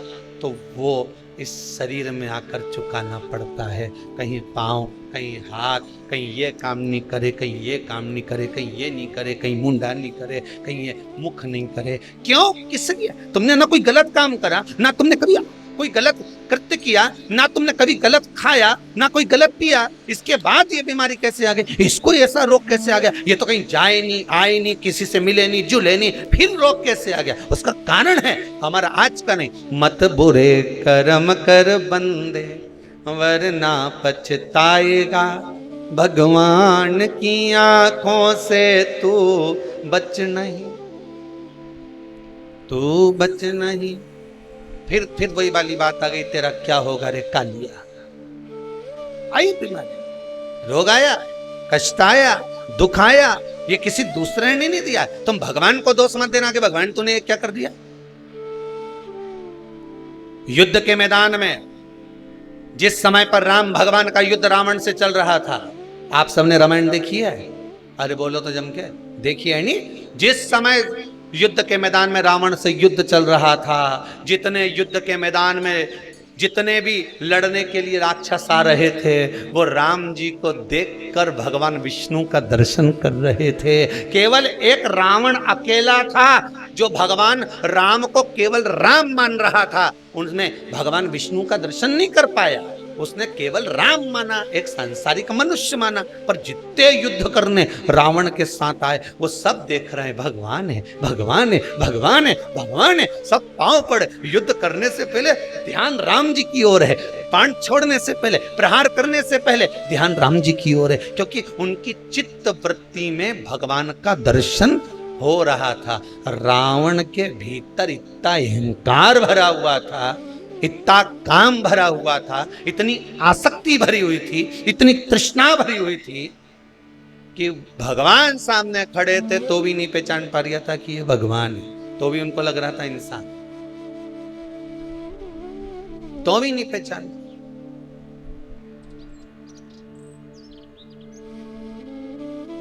तो वो इस शरीर में आकर चुकाना पड़ता है। कहीं पांव, कहीं हाथ, कहीं ये काम नहीं करे, कहीं ये काम नहीं करे, कहीं ये नहीं करे, कहीं मुंडा नहीं करे, कहीं ये मुख नहीं करे। क्यों? किस लिए? तुमने ना कोई गलत काम करा, ना तुमने कभी कोई गलत कृत्य किया, ना तुमने कभी गलत खाया, ना कोई गलत पिया, इसके बाद ये बीमारी कैसे आ गई, इसको ऐसा रोग कैसे आ गया, ये तो कहीं जाए नहीं, आए नहीं, किसी से मिले नहीं, जुले नहीं, फिर रोग कैसे आ गया? उसका कारण है हमारा आज का नहीं। मत बुरे कर्म कर बंदे वरना पछताएगा, भगवान की आंखों से तू बच नहीं, तू बच नहीं। फिर वही वाली बात आ गई, तेरा क्या होगा रे कालिया। आई बीमारी, रोग आया, कष्ट आया, दुख आया, ये किसी दूसरे ने नहीं दिया। तुम भगवान को दोष मत देना कि भगवान तूने क्या कर दिया। युद्ध के मैदान में जिस समय पर राम भगवान का युद्ध रावण से चल रहा था, आप सबने रामायण देखी है? अरे बोलो तो जम के, देखी है नहीं? जिस समय युद्ध के मैदान में रावण से युद्ध चल रहा था, जितने युद्ध के मैदान में जितने भी लड़ने के लिए राक्षस आ रहे थे, वो राम जी को देखकर भगवान विष्णु का दर्शन कर रहे थे। केवल एक रावण अकेला था जो भगवान राम को केवल राम मान रहा था, उसने भगवान विष्णु का दर्शन नहीं कर पाया, उसने केवल राम माना, एक सांसारिक मनुष्य माना। पर जितने युद्ध करने रावण के साथ आए, वो सब देख रहे हैं भगवान है, भगवान है, भगवान है, भगवान है। सब पांव पड़े, युद्ध करने से पहले ध्यान राम जी की ओर है, बाण छोड़ने से पहले, प्रहार करने से पहले ध्यान राम जी की ओर है, क्योंकि उनकी चित्त वृत्ति में भगवान का दर्शन हो रहा था। रावण के भीतर इतना अहंकार भरा हुआ था, इतना काम भरा हुआ था, इतनी आसक्ति भरी हुई थी, इतनी तृष्णा भरी हुई थी कि भगवान सामने खड़े थे तो भी नहीं पहचान पा रहा था कि ये भगवान है, तो भी उनको लग रहा था इंसान, तो भी नहीं पहचान।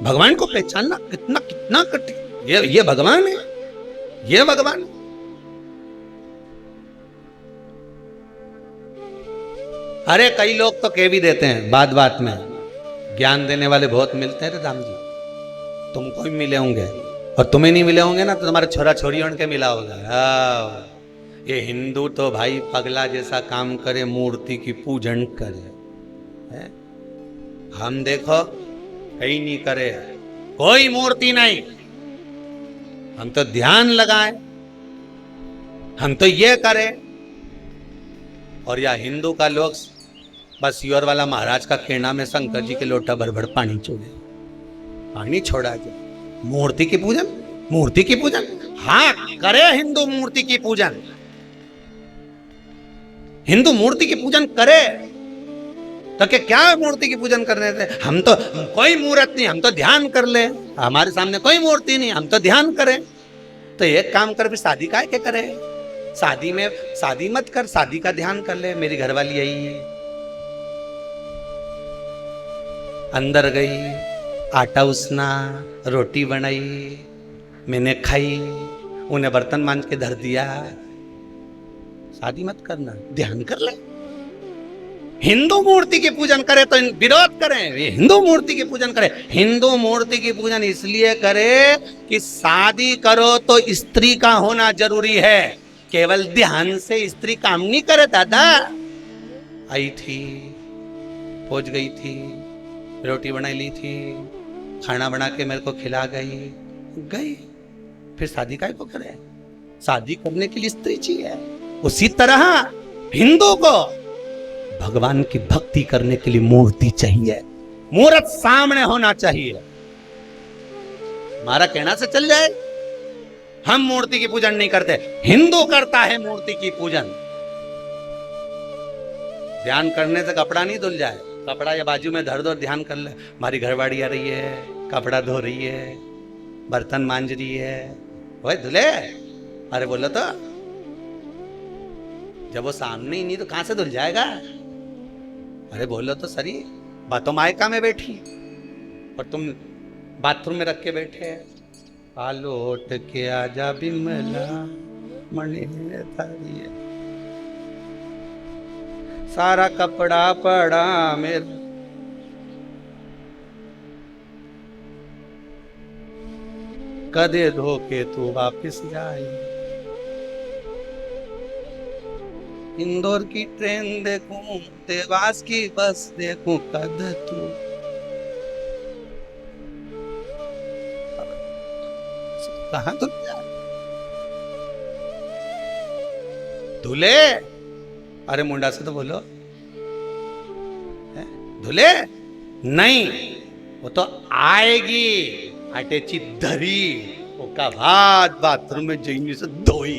भगवान को पहचानना कितना कितना कठिन। ये भगवान है, ये भगवान है। अरे कई लोग तो कह भी देते हैं बात बात में, ज्ञान देने वाले बहुत मिलते हैं रे राम जी, तुमको भी मिले होंगे, और तुम्हें नहीं मिले होंगे ना तो तुम्हारे छोरा छोरी उनके मिला होगा। ये हिंदू तो भाई पगला जैसा काम करे, मूर्ति की पूजन करे है? हम देखो कहीं नहीं करे, कोई मूर्ति नहीं, हम तो ध्यान लगाए, हम तो ये करें। और या हिंदू का लोग बस योर वाला महाराज का कहना में शंकर जी के लोटा भर भर पानी छोड़े, पानी छोड़ा जाए। मूर्ति की पूजन, मूर्ति की पूजन, हाँ करे हिंदू मूर्ति की पूजन, हिंदू मूर्ति की पूजन करे, तो क्या मूर्ति की पूजन करने से? हम तो कोई मूर्त नहीं, हम तो ध्यान कर ले, हमारे सामने कोई मूर्ति नहीं, हम तो ध्यान करें। तो एक काम कर, फिर शादी का क्या करे? शादी में शादी मत कर, शादी का ध्यान कर ले। मेरी घरवाली यही है, अंदर गई, आटा उसना, रोटी बनाई, मैंने खाई, उन्हें बर्तन मांज के धर दिया। शादी मत करना, ध्यान कर ले। हिंदू मूर्ति की पूजन करे तो विरोध करें, हिंदू मूर्ति की पूजन करे। हिंदू मूर्ति की पूजन इसलिए करे कि शादी करो तो स्त्री का होना जरूरी है, केवल ध्यान से स्त्री काम नहीं करे। दादा आई थी, पहुंच गई थी, रोटी बना ली थी, खाना बना के मेरे को खिला गई, फिर शादी काहे को करे? शादी करने के लिए स्त्री चाहिए। उसी तरह हिंदू को भगवान की भक्ति करने के लिए मूर्ति चाहिए, मूर्त सामने होना चाहिए। हमारा कहना से चल जाए, हम मूर्ति की पूजन नहीं करते, हिंदू करता है मूर्ति की पूजन। ध्यान करने से कपड़ा नहीं धुल जाए, कपड़ा या बाजू में धर दो, ध्यान कर ले। हमारी घरवाड़ी आ रही है, कपड़ा धो रही है, बर्तन मांज रही है, वही धुले। अरे बोलो तो जब वो सामने ही नहीं तो कहां से धुल जाएगा? अरे बोलो तो सही, बातों मायका में बैठी और तुम बाथरूम में रख के बैठे हैं। आलोट के आजा बिमला मणि थारी है, सारा कपड़ा पड़ा मेरा, कदे धोके तू वापिस जाए। इंदौर की ट्रेन देखूं, देवास की बस देखूं, कद तू कहां तो धुले? अरे मुंडा से तो बोलो धुले नहीं, वो तो आएगी आटेची धरी ओका भात बाथरूम में जईनी से धोई,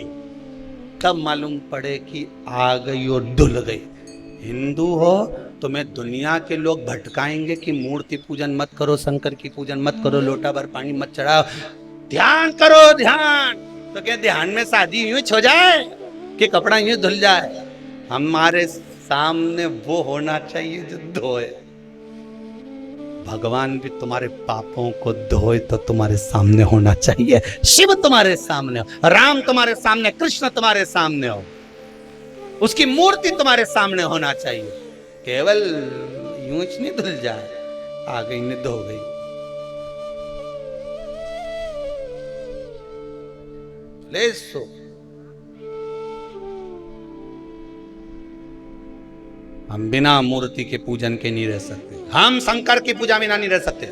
तब मालूम पड़े कि आ गई और धुल गई। हिंदू हो तुम्हें दुनिया के लोग भटकाएंगे कि मूर्ति पूजन मत करो, शंकर की पूजन मत करो, लोटा भर पानी मत चढ़ाओ, ध्यान करो ध्यान। तो क्या ध्यान में शादी यूं हो जाए कि कपड़ा यूं धुल जाए? हमारे सामने वो होना चाहिए जो धोए। भगवान भी तुम्हारे पापों को धोए तो तुम्हारे सामने होना चाहिए। शिव तुम्हारे सामने हो, राम तुम्हारे सामने, कृष्ण तुम्हारे सामने हो, उसकी मूर्ति तुम्हारे सामने होना चाहिए। केवल यूं ही नहीं धुल जाए, आ गई ने धो गई। ले सो हम बिना मूर्ति के पूजन के नहीं रह सकते, हम शंकर की पूजा बिना नहीं रह सकते।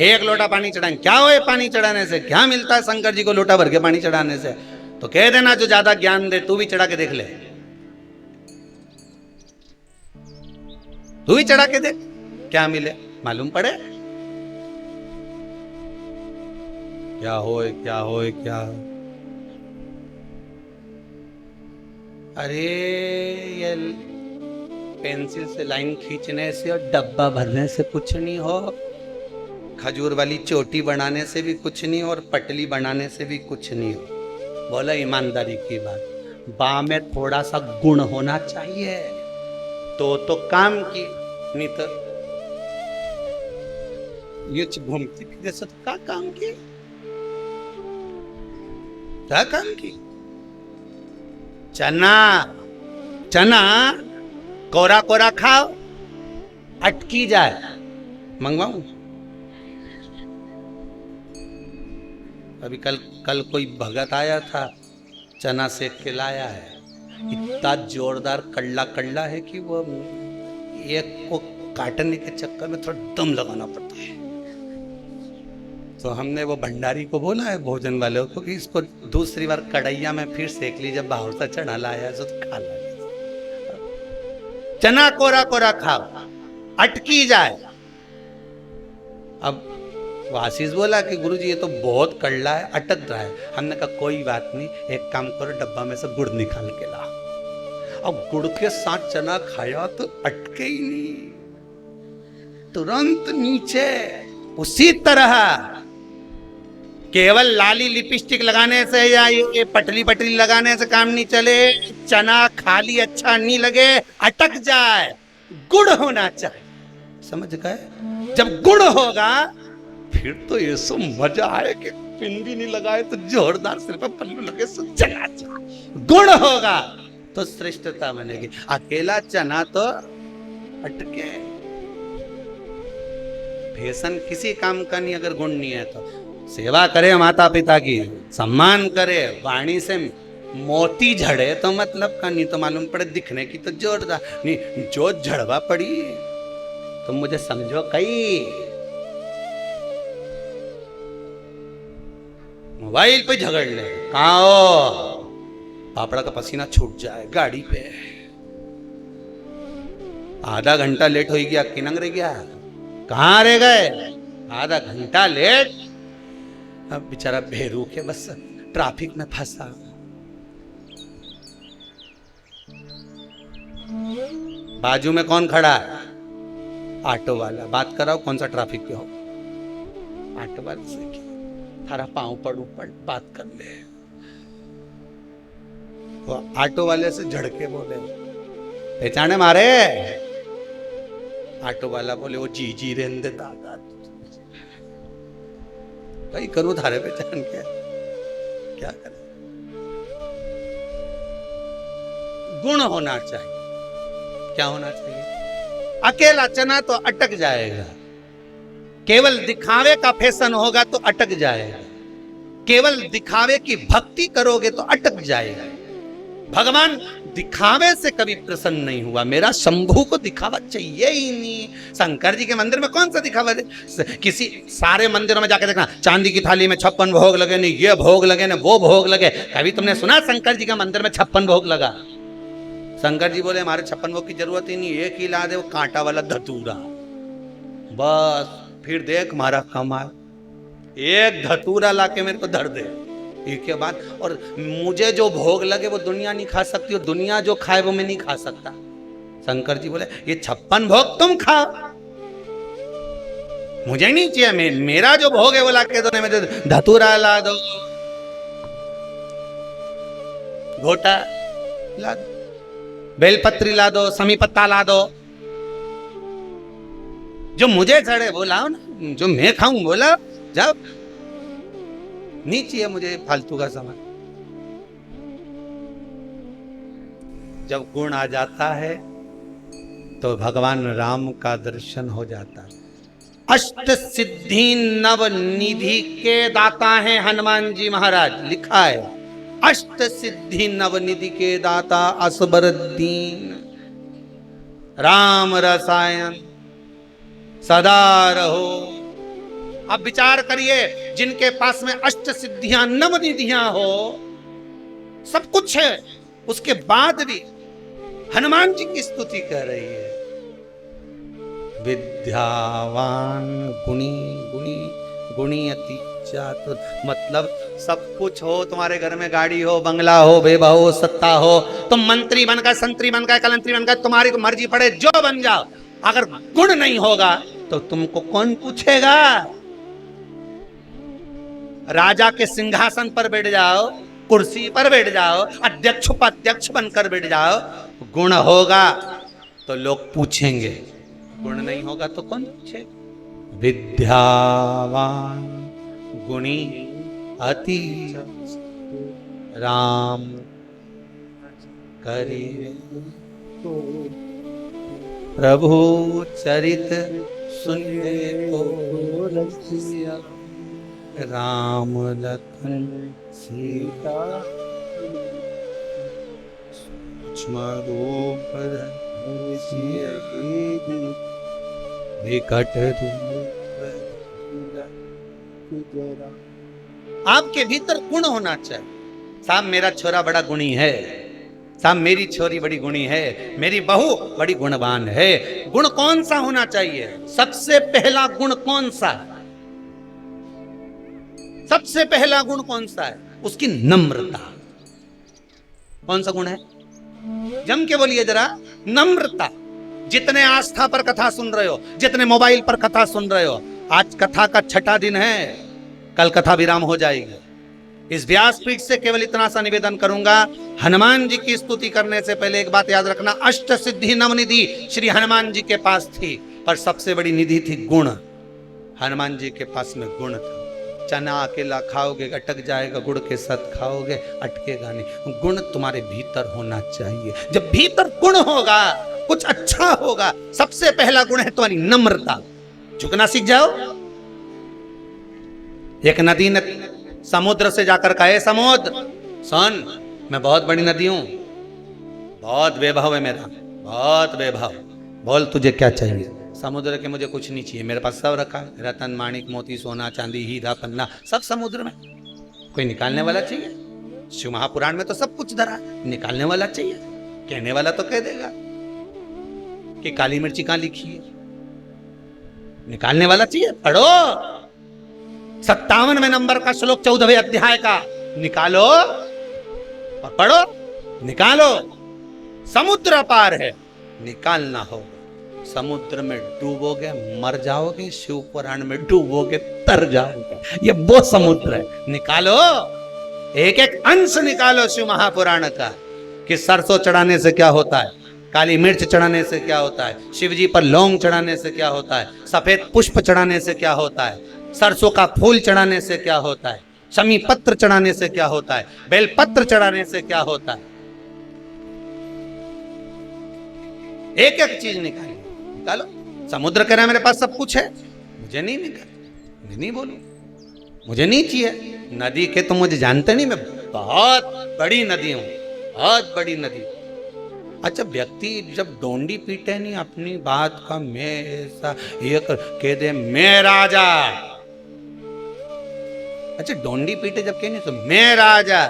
एक लोटा पानी चढ़ाएं, क्या होए पानी चढ़ाने से? क्या मिलता है शंकर जी को लोटा भर के पानी चढ़ाने से? तो कह देना जो ज्यादा ज्ञान दे, तू भी चढ़ा के देख ले, तू भी चढ़ा के देख, क्या मिले मालूम पड़े। क्या होए क्या होए क्या? अरे ये पेंसिल से लाइन खींचने से और डब्बा भरने से कुछ नहीं हो, खजूर वाली चोटी बनाने से भी कुछ नहीं और पटली बनाने से भी कुछ नहीं हो। बोला ईमानदारी की बात, बा में थोड़ा सा गुण होना चाहिए तो काम की, नहीं तो ये घूमती जैसे तो क्या काम की, क्या काम की? चना चना कोरा कोरा खाओ, अटकी जाए, मंगवाऊं? अभी कल कोई भगत आया था, चना सेक के लाया है, इतना जोरदार कड़ला कड़ला है कि वो एक को काटने के चक्कर में थोड़ा दम लगाना पड़ता है। तो हमने वो भंडारी को बोला है, भोजन वाले को, कि इसको दूसरी बार कढ़ैया में फिर सेक ली, जब बाहर से चढ़ा लाया तो खा ला। चना कोरा कोरा खाओ, अटकी जाए। अब आशीष बोला कि गुरुजी ये तो बहुत कड़ला है, अटक रहा है। हमने कहा कोई बात नहीं, एक काम करो, डब्बा में से गुड़ निकाल के ला। अब गुड़ के साथ चना खाया तो अटके ही नहीं, तुरंत नीचे। उसी तरह केवल लाली लिपस्टिक लगाने से या ये पटली पटली लगाने से काम नहीं चले। चना खाली अच्छा नहीं लगे, अटक जाए, गुड़ होना चाहिए, समझ गए? जब गुड़ होगा फिर तो ये सो मजा आए कि पिन भी नहीं लगाए तो जोरदार सिर पर पल्लू लगे सो चला जाए। गुड़ होगा तो श्रेष्ठता बनेगी, अकेला चना तो अटके। भेषण किसी काम का नहीं अगर गुण नहीं है तो। सेवा करे माता पिता की, सम्मान करे, वाणी से मोती झड़े तो मतलब का, नहीं तो मालूम पड़े दिखने की तो जोरदार नहीं, जो झड़वा पड़ी तुम मुझे समझो। कई मोबाइल पे झगड़ ले, कहाँ हो? पापड़ा का पसीना छूट जाए गाड़ी पे, आधा घंटा लेट हो गया, किनंग रह गया, कहाँ रह गए? आधा घंटा लेट। अब बेचारा बेरूख है, बस ट्रैफिक में फंसा। बाजू में कौन खड़ा है? ऑटो वाला। बात कराओ कौन सा ट्रैफिक पे हो, ऑटो वाले से थारा पांव पड़ ऊपर बात कर ले। वो ऑटो वाले से झड़के बोले, पहचाने मारे? ऑटो वाला बोले, वो जी रेंदे दादा भाई करूं थारे पहचान के, क्या करें? गुण होना चाहिए। क्या होना चाहिए? अकेला चना तो अटक जाएगा, केवल दिखावे का फैशन होगा तो अटक जाएगा, केवल दिखावे की भक्ति करोगे तो अटक जाएगा। भगवान दिखावे से कभी प्रसन्न नहीं हुआ, मेरा शंभू को दिखावा चाहिए ही नहीं। शंकर जी के मंदिर में कौन सा दिखावा दे? किसी सारे मंदिरों में जाकर देखना, चांदी की थाली में 56 भोग लगे, नहीं ये भोग लगे ना वो भोग लगे। कभी तुमने सुना शंकर जी के मंदिर में 56 भोग लगा? शंकर जी बोले हमारे 56 भोग की जरूरत ही नहीं, एक ही ला दे, वो कांटा वाला धतूरा, बस फिर देख मारा कमाल। एक धतूरा ला के मेरे को धर दे, के बाद और मुझे जो भोग लगे वो दुनिया नहीं खा सकती, और दुनिया जो खाए वो मैं नहीं खा सकता। शंकर जी बोले ये 56 भोग तुम खाओ, मुझे नहीं चाहिए, मेरा जो भोग है वो ला के दो, मुझे धतूरा ला दो, घोटा ला दो, बेलपत्री ला दो, समी पत्ता ला दो, जो मुझे चढ़े वो लाओ ना, जो मैं खाऊं वो लाओ। जब नहीं चाहिए मुझे फालतू का सामान। जब गुण आ जाता है तो भगवान राम का दर्शन हो जाता है। अष्ट सिद्धि नव निधि के दाता हैं हनुमान जी महाराज, लिखा है अष्ट सिद्धि नव निधि के दाता असबरदीन, राम रसायन सदा रहो। अब विचार करिए, जिनके पास में अष्ट सिद्धियां नव निधियां हो, सब कुछ है, उसके बाद भी हनुमान जी की स्तुति कर रही है। विद्यावान गुणी गुणी गुणी अति चातुर, मतलब सब कुछ हो, तुम्हारे घर में गाड़ी हो, बंगला हो, वैभव हो, सत्ता हो, तुम मंत्री बन गए, संतरी बन गए, कलंतरी बन गए, तुम्हारी को मर्जी पड़े जो बन जाओ, अगर गुण नहीं होगा तो तुमको कौन पूछेगा? राजा के सिंहासन पर बैठ जाओ, कुर्सी पर बैठ जाओ, अध्यक्ष उपाध्यक्ष बनकर बैठ जाओ, गुण होगा तो लोग पूछेंगे, गुण नहीं होगा तो कौन पूछेगा? विद्यावान गुणी अति राम करिए प्रभु चरित सुनिए को रसिया, राम लखन सीता सूक्ष्म रूप विकट आपके भीतर गुण होना चाहिए। साहब मेरा छोरा बड़ा गुणी है, साहब मेरी छोरी बड़ी गुणी है, मेरी बहू बड़ी गुणवान है। गुण कौन सा होना चाहिए? सबसे पहला गुण कौन सा है? सबसे पहला गुण कौन सा है? उसकी नम्रता। कौन सा गुण है? जम के बोलिए जरा। नम्रता। जितने आस्था पर कथा सुन रहे हो, जितने मोबाइल पर कथा सुन रहे हो, आज कथा का 6ठा दिन है, कल कथा विराम हो जाएगी। इस व्यासपीठ से केवल इतना सा निवेदन करूंगा, हनुमान जी की स्तुति करने से पहले एक बात याद रखना, अष्ट सिद्धि नवनिधि श्री हनुमान जी के पास थी, पर सबसे बड़ी निधि थी गुण। हनुमान जी के पास में गुण था। चना अकेला खाओगे अटक जाएगा, गुड़ के साथ खाओगे अटकेगा नहीं। गुण तुम्हारे भीतर होना चाहिए। जब भीतर गुण होगा, कुछ अच्छा होगा। सबसे पहला गुण है तुम्हारी नम्रता। झुकना सीख जाओ। एक नदी ने समुद्र से जाकर कहे, समुद्र सुन, मैं बहुत बड़ी नदी हूं, बहुत वैभव है मेरा, बहुत वैभव, बोल तुझे क्या चाहिए? समुद्र के मुझे कुछ नहीं चाहिए, मेरे पास सब रखा है, रतन माणिक मोती सोना चांदी हीरा पन्ना सब समुद्र में। कोई निकालने वाला चाहिए? शिव महापुराण में तो सब कुछ धरा, निकालने वाला चाहिए। कहने वाला तो कह देगा कि काली मिर्ची कहां लिखी है, निकालने वाला चाहिए। पढ़ो 57वें नंबर का श्लोक 14वें अध्याय का, निकालो और पढ़ो, निकालो। समुद्र पार है, निकालना होगा। समुद्र में डूबोगे मर जाओगे, शिव पुराण में डूबोगे तर जाओगे। ये वो समुद्र है, निकालो, एक एक अंश निकालो शिव महापुराण का। कि सरसों चढ़ाने से क्या होता है, काली मिर्च चढ़ाने से क्या होता है, शिवजी पर लौंग चढ़ाने से क्या होता है, सफेद पुष्प चढ़ाने से क्या होता है, सरसों का फूल चढ़ाने से क्या होता है, शमी पत्र चढ़ाने से क्या होता है, बेल पत्र चढ़ाने से क्या होता है। एक एक चीज निकालो। समुद्र कह रहा है मेरे पास सब कुछ है, मुझे नहीं निकाल, नहीं बोलू, मुझे नहीं चाहिए। नदी के तो मुझे जानते नहीं, मैं बहुत बड़ी नदी हूं, बहुत बड़ी नदी। अच्छा, व्यक्ति जब डोंडी पीटे नहीं अपनी बात का, मैं ऐसा ये कह दे मैं राजा। अच्छा, डोंडी पीटे जब कह नहीं तो मैं राजा,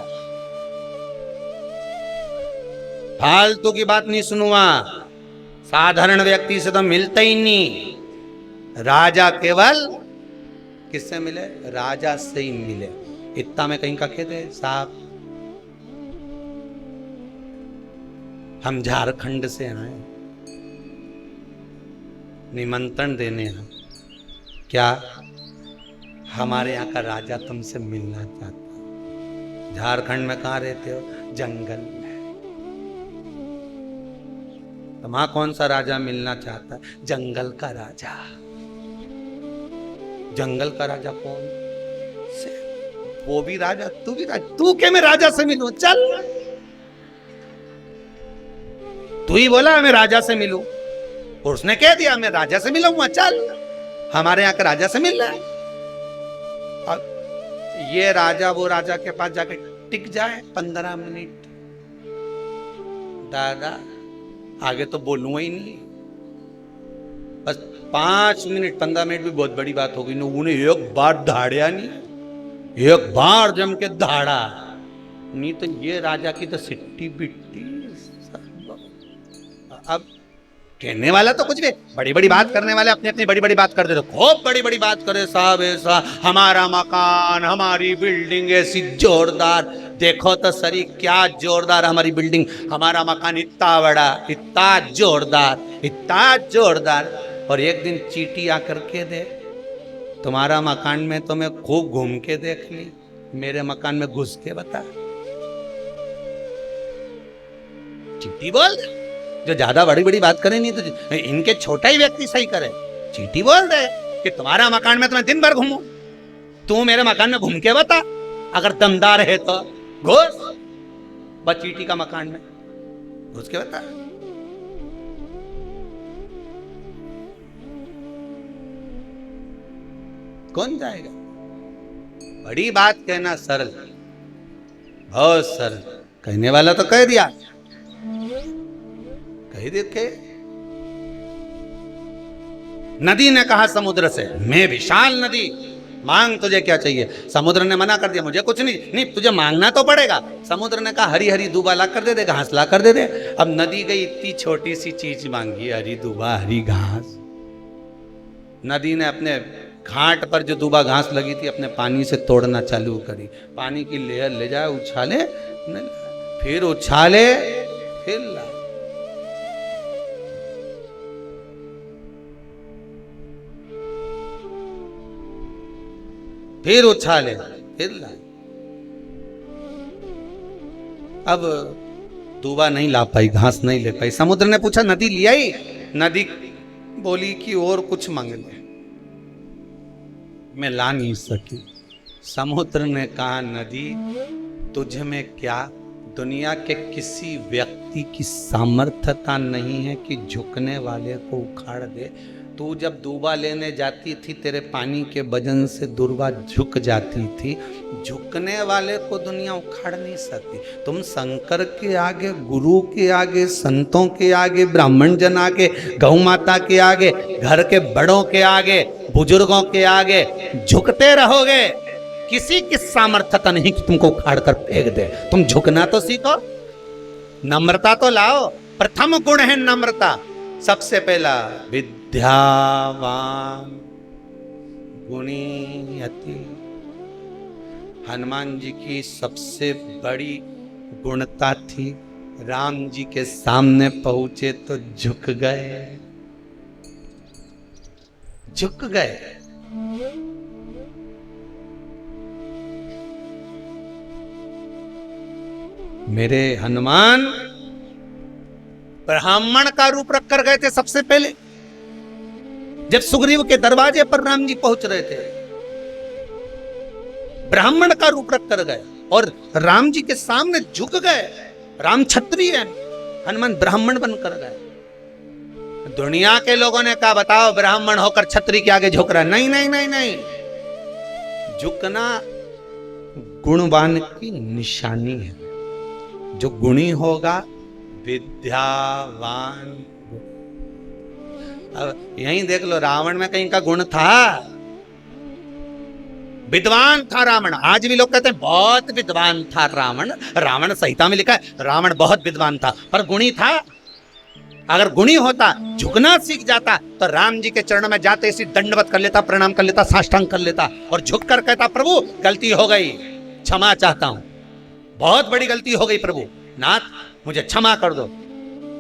फालतू की बात नहीं सुनूंगा। साधारण व्यक्ति से तो मिलता ही नहीं। राजा केवल किससे मिले? राजा से ही मिले। इतना में कहीं का कहते साहब, हम झारखंड से आए, निमंत्रण देने हैं, क्या हमारे यहाँ का राजा तुमसे मिलना चाहता। झारखंड में कहाँ रहते हो? जंगल में। तो वहां कौन सा राजा मिलना चाहता है? जंगल का राजा। जंगल का राजा कौन से? वो भी राजा, तू भी राजा। तू क्या मैं राजा से मिलूं? चल, तू ही बोला मैं राजा से मिलूं, और उसने कह दिया मैं राजा से मिलूंगा। चल, हमारे यहाँ का राजा से मिल रहा है। अब ये राजा वो राजा के पास जाके टिक जाए 15 मिनट, दादा आगे तो बोलूंगा ही नहीं। बस 5 मिनट 15 मिनट भी बहुत बड़ी बात हो गई। उन्हें एक बार धाड़िया नहीं, एक बार जम के धाड़ा नहीं तो ये राजा की तो सिट्टी बिट्टी। अब कहने वाला तो कुछ भी, बड़ी बड़ी बात करने वाले अपनी अपनी बड़ी बड़ी बात कर देते, खूब बड़ी बड़ी बात करे साहब। ऐसा हमारा मकान, हमारी बिल्डिंग ऐसी जोरदार, देखो तो सरी क्या जोरदार हमारी बिल्डिंग, हमारा मकान इतना बड़ा, इतना जोरदार, इतना जोरदार। और एक दिन चींटी आकर के दे, तुम्हारा मकान में तो मैं खूब घूम के देख ली, मेरे मकान में घुस के बता। चींटी बोल, जो ज्यादा बड़ी बड़ी बात करे नहीं तो इनके छोटा ही व्यक्ति सही करे। चींटी बोल दे कि तुम्हारा मकान में तो मैं दिन भर घूमूं, तू मेरे मकान में घूम के बता, अगर दमदार है तो घुस। बस चींटी का मकान में घुस के बता। कौन जाएगा? बड़ी बात कहना सरल, बहुत सरल। कहने वाला तो कह दिया, कह देखे। नदी ने कहा समुद्र से, मैं विशाल नदी, मांग तुझे क्या चाहिए? समुद्र ने मना कर दिया, मुझे कुछ नहीं, तुझे मांगना तो पड़ेगा। समुद्र ने कहा हरी हरी दूबा ला कर दे दे, घास ला कर दे दे। अब नदी गई, इतनी छोटी सी चीज मांगी, हरी दूबा हरी घास। नदी ने अपने घाट पर जो दूबा घास लगी थी अपने पानी से तोड़ना चालू करी। पानी की लेयर ले जाए, उछाले, फिर उछाले, फिर ला। फिर उछाले, फिर ला। अब दूबा नहीं ला पाई, घास नहीं ले पाई। समुद्र ने पूछा नदी लिया ही? नदी बोली कि और कुछ मांग ले, मैं ला नहीं सकी। समुद्र ने कहा नदी तुझ में क्या दुनिया के किसी व्यक्ति की सामर्थ्यता नहीं है कि झुकने वाले को उखाड़ दे। तू जब दूबा लेने जाती थी तेरे पानी के वजन से दूबा झुक जाती थी, झुकने वाले को दुनिया उखाड़ नहीं सकती। तुम शंकर के आगे, गुरु के आगे, संतों के आगे, ब्राह्मण जन आगे, गौ माता के आगे, घर के बड़ों के आगे, बुजुर्गों के आगे झुकते रहोगे। किसी की सामर्थ्यता नहीं कि तुमको उखाड़ कर फेंक दे। तुम झुकना तो सीखो, नम्रता तो लाओ। प्रथम गुण है नम्रता। सबसे पहला विद्यावान गुणी अति। हनुमान जी की सबसे बड़ी गुणता थी, राम जी के सामने पहुंचे तो झुक गए, झुक गए। मेरे हनुमान ब्राह्मण का रूप रख कर गए थे सबसे पहले। जब सुग्रीव के दरवाजे पर राम जी पहुंच रहे थे, ब्राह्मण का रूप रख कर गए और राम जी के सामने झुक गए। राम क्षत्रिय है, हनुमान ब्राह्मण बनकर गए। दुनिया के लोगों ने कहा बताओ ब्राह्मण होकर क्षत्रिय के आगे झुक रहा है। नहीं नहीं नहीं नहीं, झुकना गुणवान की निशानी है। जो गुणी होगा विद्यावान। अब यहीं देख लो, रावण में कहीं का गुण था? विद्वान था रावण। आज भी लोग कहते हैं बहुत विद्वान था रावण। रावण संहिता में लिखा है रावण बहुत विद्वान था, पर गुणी था? अगर गुणी होता, झुकना सीख जाता, तो राम जी के चरणों में जाते इसी दंडवत कर लेता, प्रणाम कर लेता, साष्टांग कर लेता और झुक कर कहता प्रभु गलती हो गई, क्षमा चाहता हूं, बहुत बड़ी गलती हो गई प्रभु, नाथ मुझे क्षमा कर दो।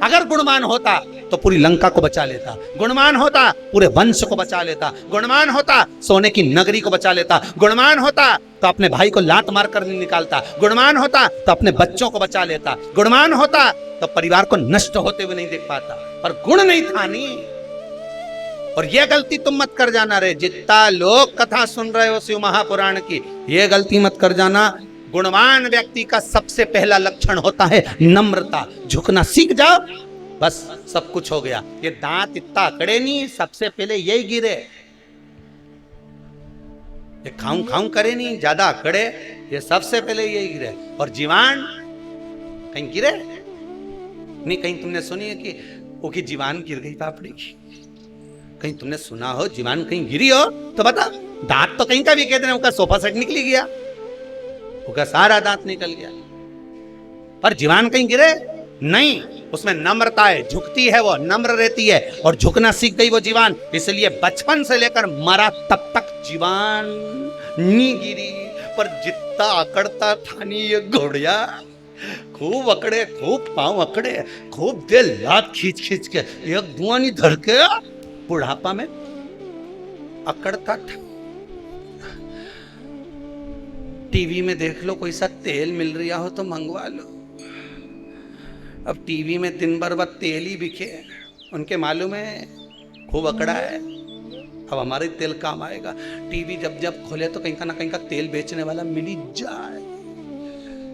अगर गुणवान होता तो पूरी लंका को बचा लेता, गुणवान होता पूरे वंश को बचा लेता, गुणवान होता सोने की नगरी को बचा लेता, गुणवान होता तो अपने भाई को लात मार कर नहीं निकालता, गुणवान होता तो अपने बच्चों को बचा लेता, गुणवान होता तो परिवार को नष्ट होते हुए नहीं देख पाता। पर गुण नहीं था नहीं। और यह गलती तुम मत कर जाना रे, जितना लोग कथा सुन रहे हो शिव महापुराण की, यह गलती मत कर जाना। गुणवान व्यक्ति का सबसे पहला लक्षण होता है नम्रता। झुकना सीख जाओ, बस सब कुछ हो गया। ये दांत इतना अकड़े नहीं, सबसे पहले यही गिरे। ये खाऊं खाऊं करे नहीं, ज्यादा अकड़े, ये सबसे पहले यही गिरे। और जीवान कहीं गिरे नहीं। कहीं तुमने सुनी है कि वो की जीवान गिर गई पापड़ी की? कहीं तुमने सुना हो जीवान कहीं गिरी हो तो बता। दांत तो कहीं का भी कहते हैं उसका सोफा सेट निकली गया, उसका सारा दांत निकल गया, पर जीवान कहीं गिरे नहीं। उसमें नम्रता है, झुकती है, वो नम्र रहती है और झुकना सीख गई वो जीवान। इसलिए बचपन से लेकर मरा तब तक जीवान नहीं गिरी। पर जितना अकड़ता था नहीं ये घोड़िया, खूब अकड़े, खूब पांव अकड़े, खूब दिल लात खींच खींच के, एक धुआं नहीं धर के बुढ़ापा में अकड़ता था। टीवी में देख लो, कोई सा तेल मिल रहा हो तो मंगवा लो। अब टीवी में दिन भर बस तेल ही बिके, उनके मालूम है खूब अकड़ा है, अब हमारे तेल काम आएगा। टीवी जब जब खोले तो कहीं का ना कहीं का तेल बेचने वाला मिल ही जाए,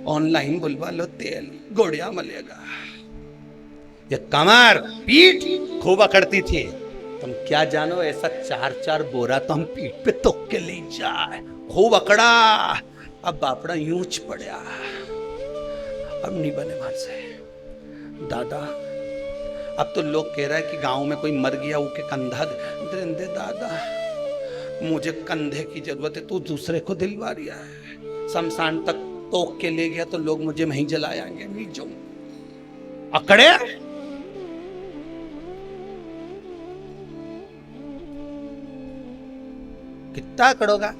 ऑनलाइन बुलवा लो तेल, गोड़िया मलेगा। ये कमर पीठ खूब अकड़ती थी, तुम क्या जानो, ऐसा 4-4 बोरा तो हम पीठ पे तोक के ले जाए, खूब अकड़ा। अब बापड़ा यूंच पड़ा, अब नहीं बने मार से दादा। अब तो लोग कह रहे हैं कि गांव में कोई मर गया, वो के कंधा दे दादा, मुझे कंधे की जरूरत है, तू दूसरे को दिलवा रिया है। शमशान तक तोक के ले गया तो लोग मुझे वहीं जलाएंगे, नहीं जाऊं। अकड़े कितना अकड़ोगा?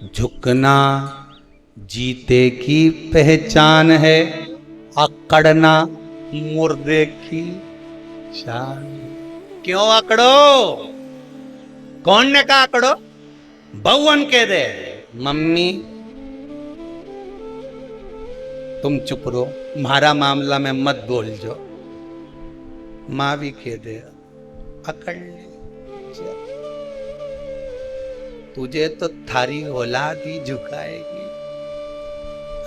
झुकना जीते की पहचान है, अकड़ना मुर्दे की शान। क्यों अकड़ो? कौन ने कहा अकड़ो? बहुवन कह दे मम्मी तुम चुप रहो, मारा मामला में मत बोल जो। माँ भी कह दे अकड़ ले, तुझे तो थारी औलाद ही झुकाएगी,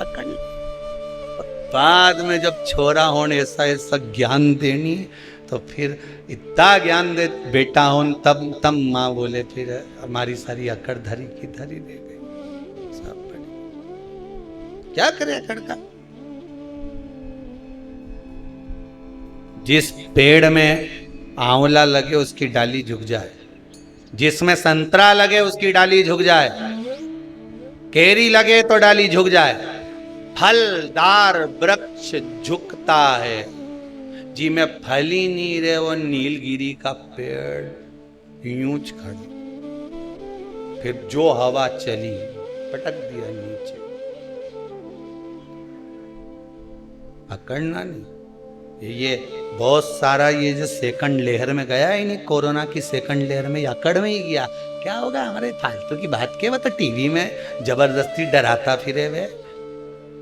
अकड़। बाद में जब छोरा होने ऐसा ऐसा ज्ञान देनी तो फिर इतना ज्ञान दे बेटा हो, तब माँ बोले फिर हमारी सारी अकड़ धरी की धरी रह गई। सब क्या करे अकड़ का? जिस पेड़ में आंवला लगे उसकी डाली झुक जाए, जिसमें संतरा लगे उसकी डाली झुक जाए, केरी लगे तो डाली झुक जाए। फलदार वृक्ष झुकता है, जी में फल ही नहीं रहे वो नीलगिरी का पेड़ यूंच खड़ा, फिर जो हवा चली पटक दिया नीचे। अकड़ना नहीं, ये बहुत सारा ये जो सेकंड लेयर में गया ही नहीं, कोरोना की सेकंड लेयर में या अकड़ में ही गया। क्या होगा हमारे फालतू की बात के, वो तो टीवी में जबरदस्ती डराता फिरे वे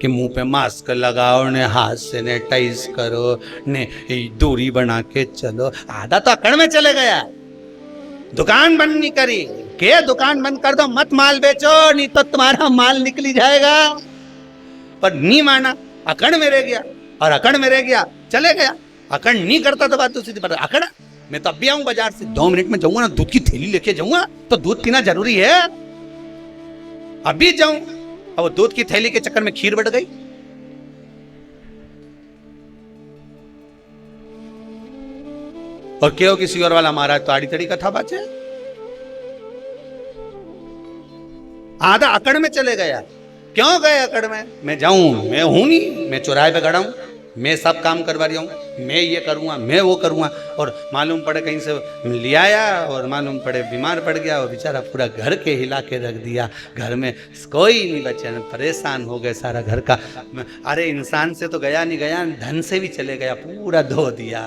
कि मुंह पे मास्क लगाओ ने, हाथ से सैनिटाइज करो ने, दूरी बना के चलो। आधा तो अकड़ में चले गया। दुकान बंद नहीं करी के, दुकान बंद कर दो, मत माल बेचो, नहीं तो तुम्हारा माल निकली जाएगा। पर नहीं माना, अकड़ में रह गया, और अकड़ में रह गया चले गया। अकड़ नहीं करता तो बात दूसरी पर अकड़। मैं तो अब भी आऊं बाजार से, 2 मिनट में जाऊंगा ना, दूध की थैली लेके जाऊंगा, तो दूध पीना जरूरी है, अभी जाऊं। अब दूध की थैली के चक्कर में खीर बढ़ गई। और क्यों किसी और वाला महाराज तो आड़ी तड़ी कथा बाचे, आधा अकड़ में चले गया। क्यों गए अकड़ में? मैं जाऊं, मैं हूं नहीं, मैं चौराहे पे खड़ा हूं, मैं सब काम करवा रही हूं, मैं ये करूंगा, मैं वो करूंगा। और मालूम पड़े कहीं से ले आया और मालूम पड़े बीमार पड़ गया, और बेचारा पूरा घर के हिला के रख दिया। घर में कोई नहीं बचा, परेशान हो गए सारा घर का। अरे इंसान से तो गया नहीं गया, धन से भी चले गया, पूरा धो दिया।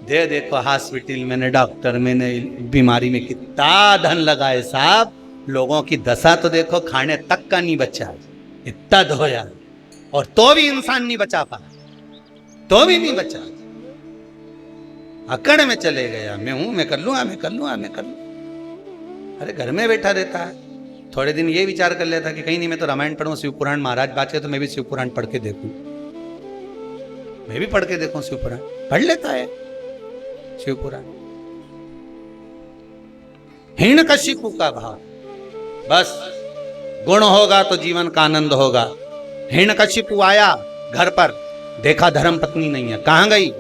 दे देखो हॉस्पिटल में, डॉक्टर में, बीमारी में कितना धन लगाए साहब। लोगों की दशा तो देखो, खाने तक का नहीं बचा, इतना धोया, और तो भी इंसान नहीं बचा पा, तो भी नहीं बचा। अकड़ में चले गया, मैं हूं, मैं कर लूंगा, मैं कर लूंगा, मैं कर लूंगा। अरे घर में बैठा रहता है, थोड़े दिन ये विचार कर लेता कि कहीं नहीं मैं तो रामायण पढ़ूं, शिव पुराण महाराज बात है तो मैं भी शिव पुराण पढ़ के देखूं, मैं भी पढ़ के देखूं शिव पुराण। पढ़ लेता है शिव पुराण। हिरण्यकशिपु का भाव, बस गुण होगा तो जीवन का आनंद होगा। हिरण्यकशिपु आया घर पर, देखा धर्म पत्नी नहीं है, कहां गई?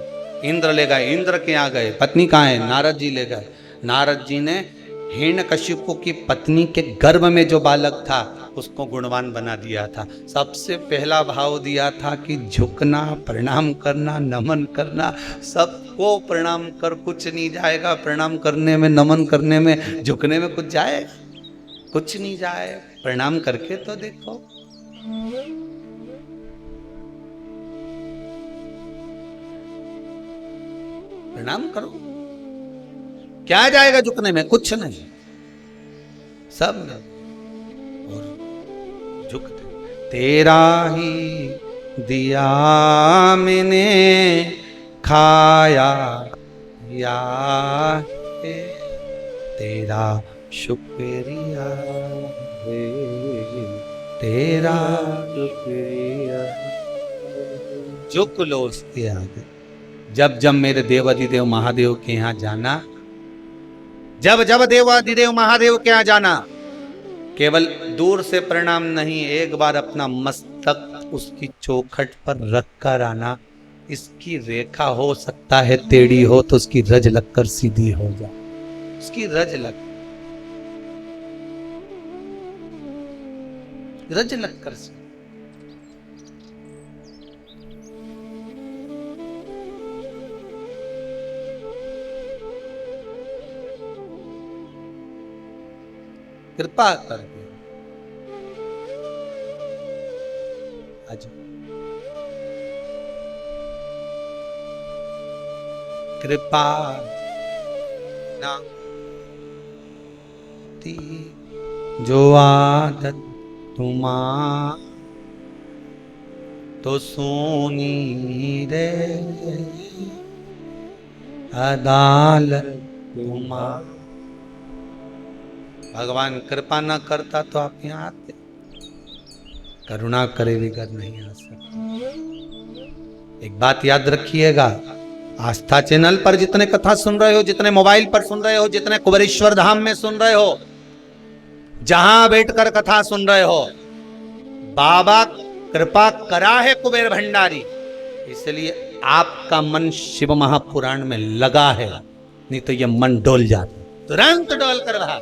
इंद्र ले गए। इंद्र के यहाँ गए, पत्नी कहां है? नारद जी ले गए। नारद जी ने हिरण्यकशिपु की पत्नी के गर्भ में जो बालक था उसको गुणवान बना दिया था। सबसे पहला भाव दिया था कि झुकना, प्रणाम करना, नमन करना। सबको प्रणाम कर, कुछ नहीं जाएगा प्रणाम करने में, नमन करने में, झुकने में कुछ जाएगा? कुछ नहीं जाए। प्रणाम करके तो देखो। प्रणाम करो, क्या जाएगा झुकने में? कुछ नहीं, सब और झुकते। तेरा ही दिया मैंने खाया या तेरा शुक्रिया है, तेरा शुक्रिया। झुक लो उसके आगे। जब जब मेरे देवाधिदेव महादेव के यहाँ जाना, जब जब देवाधिदेव महादेव के यहाँ जाना, केवल दूर से प्रणाम नहीं, एक बार अपना मस्तक उसकी चौखट पर रख कर आना। इसकी रेखा हो सकता है टेढ़ी हो तो उसकी रज लगकर सीधी हो जाए, उसकी रज लगकर से। कृपा करके आज कृपा ना ती जो आदत तुमा तो सोनी रे अदालत तुमा। भगवान कृपा न करता तो आप यहाँ आते, करुणा करे बिगर नहीं आ सकते। एक बात याद रखिएगा, आस्था चैनल पर जितने कथा सुन रहे हो, जितने मोबाइल पर सुन रहे हो, जितने कुबेरेश्वर धाम में सुन रहे हो, जहां बैठकर कथा सुन रहे हो, बाबा कृपा करा है कुबेर भंडारी, इसलिए आपका मन शिव महापुराण में लगा है, नहीं तो यह मन डोल जाता, तुरंत डोल कर रहा।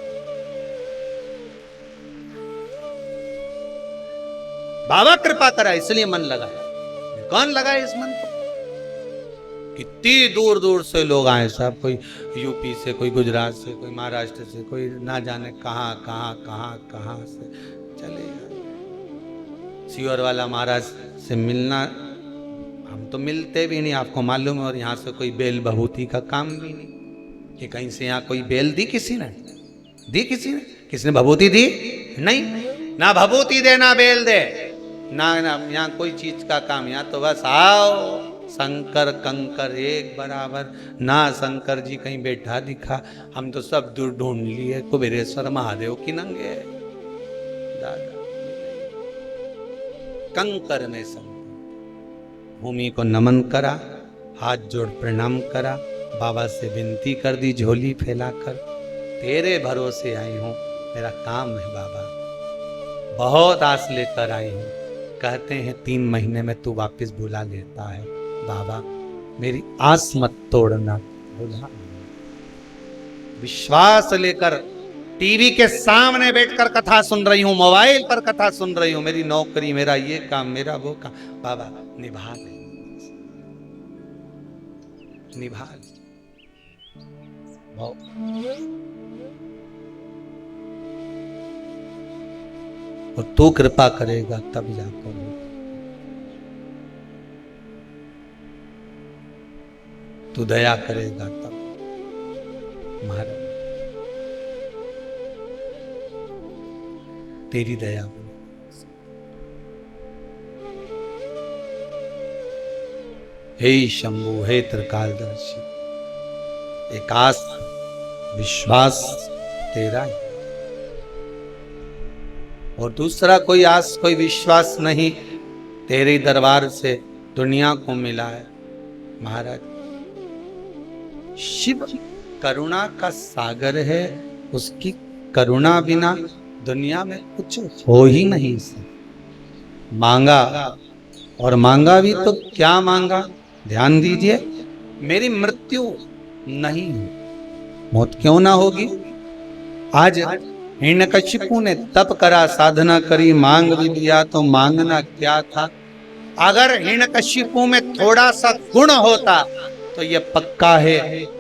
बाबा कृपा करा इसलिए मन लगा। कौन लगा इस मन को? कितनी दूर दूर से लोग आए साहब, कोई यूपी से, कोई गुजरात से, कोई महाराष्ट्र से, कोई ना जाने कहां कहां कहां कहां से चले। सियोर वाला महाराज से मिलना, हम तो मिलते भी नहीं, आपको मालूम है। और यहाँ से कोई बेल बहूती का काम भी नहीं कि कहीं से यहाँ कोई बेल दी किसी ने, दी किसी ने? किसने भभूति दी? नहीं, ना भभूति दे ना बेल दे, ना यहाँ कोई चीज का काम। यहाँ तो बस आओ, शंकर कंकर एक बराबर। ना शंकर जी कहीं बैठा दिखा, हम तो सब दूर ढूंढ लिए कुबेरेश्वर महादेव की नंगे दादा। कंकर में सब भूमि को नमन करा, हाथ जोड़ प्रणाम करा, बाबा से विनती कर दी झोली फैलाकर, तेरे भरोसे आई हूं, मेरा काम है बाबा, बहुत आस लेकर आई हूं। कहते हैं 3 महीने में तू वापस बुला लेता है, बाबा मेरी आस मत तोड़ना, बुला। विश्वास लेकर टीवी के सामने बैठकर कथा सुन रही हूं, मोबाइल पर कथा सुन रही हूं, मेरी नौकरी, मेरा ये काम, मेरा वो काम, बाबा निभा ले, निभा ले। और तू कृपा करेगा तब जाकर, तू दया करेगा तब। महाराज तेरी दया, हे शंभु, हे त्रिकालदर्शी, एक आस विश्वास तेरा है और दूसरा कोई आस कोई विश्वास नहीं, तेरे दरबार से दुनिया को मिला है। महाराज शिव करुणा का सागर है, उसकी करुणा बिना दुनिया में कुछ हो ही नहीं सकता। मांगा और मांगा भी तो क्या मांगा, ध्यान दीजिए, मेरी मृत्यु नहीं, मौत क्यों ना होगी। आज हिरण्यकशिपु ने तप करा, साधना करी, मांग भी लिया, तो मांगना क्या था। अगर हिरण्यकशिपु में थोड़ा सा गुण होता तो ये पक्का है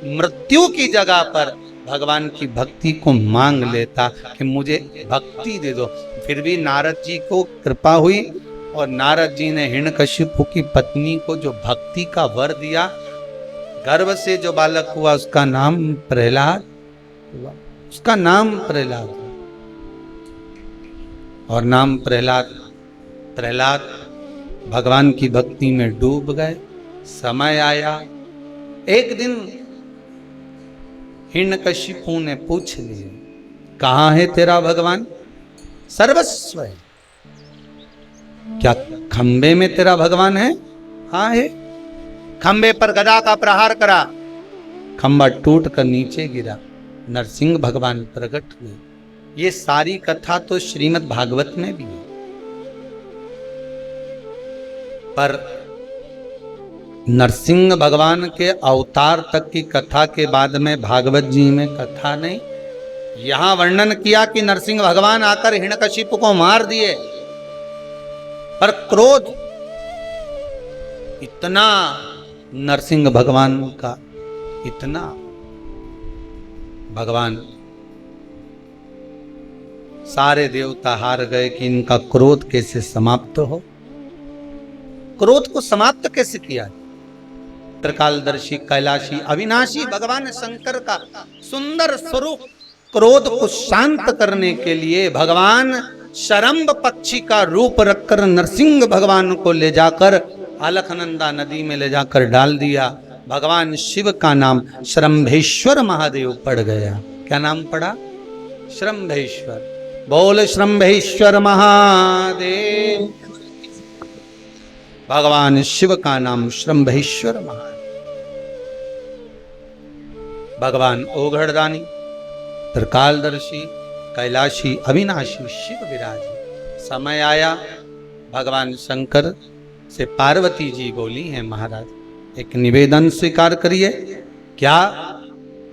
मृत्यु की जगह पर भगवान की भक्ति को मांग लेता कि मुझे भक्ति दे दो। फिर भी नारद जी को कृपा हुई और नारद जी ने हिरण्यकशिपु की पत्नी को जो भक्ति का वर दिया, गर्भ से जो बालक हुआ उसका नाम प्रहलाद हुआ, उसका नाम प्रहलाद। और नाम प्रहलाद, प्रहलाद भगवान की भक्ति में डूब गए। समय आया, एक दिन हिरण्यकशिपु ने पूछ लिया, कहाँ है तेरा भगवान? सर्वस्व है। क्या खंबे में तेरा भगवान है? हाँ है। खंबे पर गदा का प्रहार करा, खंबा टूट कर नीचे गिरा, नरसिंह भगवान प्रकट हुए। ये सारी कथा तो श्रीमद् भागवत में भी है, पर नरसिंह भगवान के अवतार तक की कथा के बाद में भागवत जी में कथा नहीं। यहां वर्णन किया कि नरसिंह भगवान आकर हिरण्यकशिपु को मार दिए, पर क्रोध इतना नरसिंह भगवान का, इतना भगवान सारे देवता हार गए कि इनका क्रोध कैसे समाप्त हो। क्रोध को समाप्त कैसे किया? त्रिकालदर्शी, कैलाशी, अविनाशी भगवान शंकर का सुंदर स्वरूप, क्रोध को शांत करने के लिए भगवान शरंभ पक्षी का रूप रखकर नरसिंह भगवान को ले जाकर अलकनंदा नदी में ले जाकर डाल दिया। भगवान शिव का नाम शरंभेश्वर महादेव पड़ गया। क्या नाम पड़ा? शरंभेश्वर। बोल शरंभेश्वर महादेव। भगवान शिव का नाम शरंभेश्वर महादेव। भगवान ओघड़दानी, त्रिकालदर्शी, कैलाशी, अविनाशी शिव विराजी। समय आया, भगवान शंकर से पार्वती जी बोली हैं, महाराज एक निवेदन स्वीकार करिए। क्या?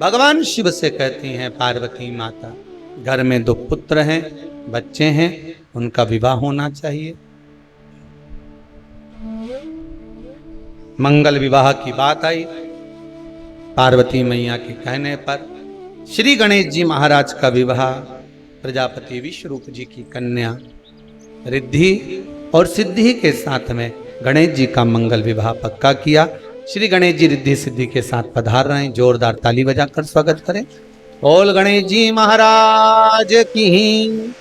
भगवान शिव से कहती हैं पार्वती माता, घर में 2 पुत्र हैं, बच्चे हैं, उनका विवाह होना चाहिए। मंगल विवाह की बात आई। पार्वती मैया के कहने पर श्री गणेश जी महाराज का विवाह प्रजापति विश्वरूप जी की कन्या रिद्धि और सिद्धि के साथ में गणेश जी का मंगल विवाह पक्का किया। श्री गणेश जी रिद्धि सिद्धि के साथ पधार रहे हैं, जोरदार ताली बजाकर स्वागत करें। बोल गणेश जी महाराज की।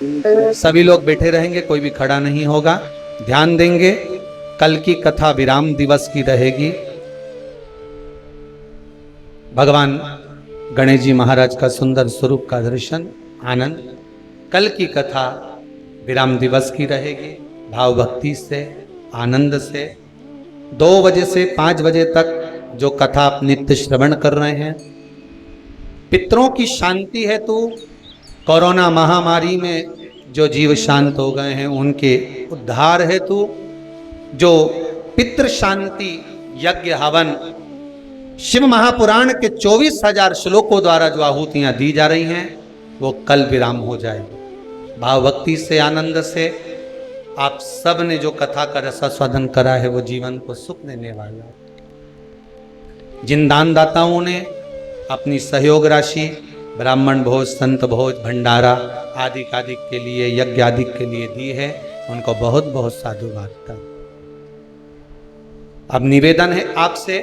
सभी लोग बैठे रहेंगे, कोई भी खड़ा नहीं होगा। ध्यान देंगे, कल की कथा विराम दिवस की रहेगी। भगवान गणेश जी महाराज का सुंदर स्वरूप का दर्शन आनंद। कल की कथा विराम दिवस की रहेगी। भाव भक्ति से, आनंद से 2 बजे से 5 बजे तक जो कथा आप नित्य श्रवण कर रहे हैं, पितरों की शांति हेतु, कोरोना महामारी में जो जीव शांत हो गए हैं उनके उद्धार हेतु जो पितृ शांति यज्ञ हवन शिव महापुराण के 24,000 श्लोकों द्वारा जो आहुतियां दी जा रही हैं वो कल विराम हो जाएगी। भाव भक्ति से, आनंद से आप सब ने जो कथा का रसास्वादन करा है वो जीवन को सुख देने वाला है। जिन दानदाताओं ने अपनी सहयोग राशि ब्राह्मण भोज, संत भोज, भंडारा आदि के लिए, यज्ञ आदि के लिए दी है, उनको बहुत बहुत साधुवाद। अब निवेदन है आपसे,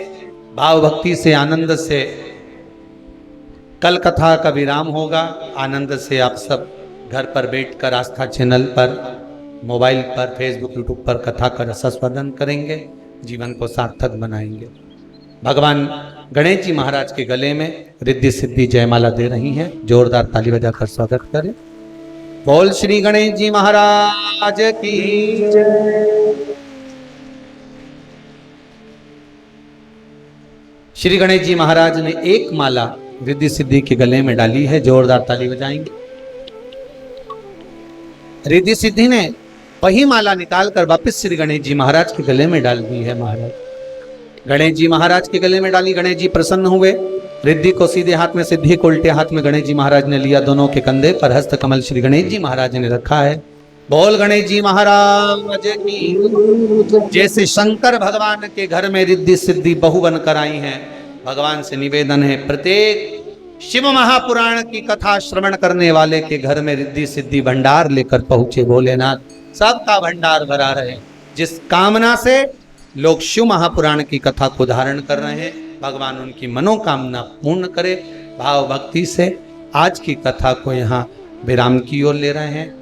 भाव भक्ति से, आनंद से कल कथा का विराम होगा। आनंद से आप सब घर पर बैठकर आस्था चैनल पर, मोबाइल पर, फेसबुक, यूट्यूब पर कथा का रसास्वादन करेंगे, जीवन को सार्थक बनाएंगे। भगवान गणेश जी महाराज के गले में रिद्धि सिद्धि जयमाला दे रही हैं, जोरदार ताली बजाकर स्वागत करें। बोल श्री गणेश जी महाराज की जय। श्री गणेश जी महाराज ने एक माला रिद्धि सिद्धि के गले में डाली है, जोरदार ताली बजाएंगे। रिद्धि सिद्धि ने वही माला निकालकर वापस श्री गणेश जी महाराज के गले में डाल दी है। महाराज गणेश जी महाराज के गले में डाली, गणेश जी प्रसन्न हुए। रिद्धि को सीधे हाथ में, सिद्धि को उल्टे हाथ में गणेश जी महाराज ने लिया। दोनों के कंधे पर हस्त कमल श्री गणेश जी महाराज ने रखा है। बोल गणेश जी महाराज की। जैसे शंकर भगवान के घर में रिद्धि सिद्धि बहु बनकर आई हैं, भगवान से निवेदन है प्रत्येक शिव महापुराण की कथा श्रवण करने वाले के घर में रिद्धि सिद्धि भंडार लेकर पहुंचे भोलेनाथ, सबका भंडार भरा रहे। जिस कामना से लोग शिव महापुराण की कथा को धारण कर रहे हैं, भगवान उनकी मनोकामना पूर्ण करे। भाव भक्ति से आज की कथा को यहाँ विराम की ओर ले रहे हैं।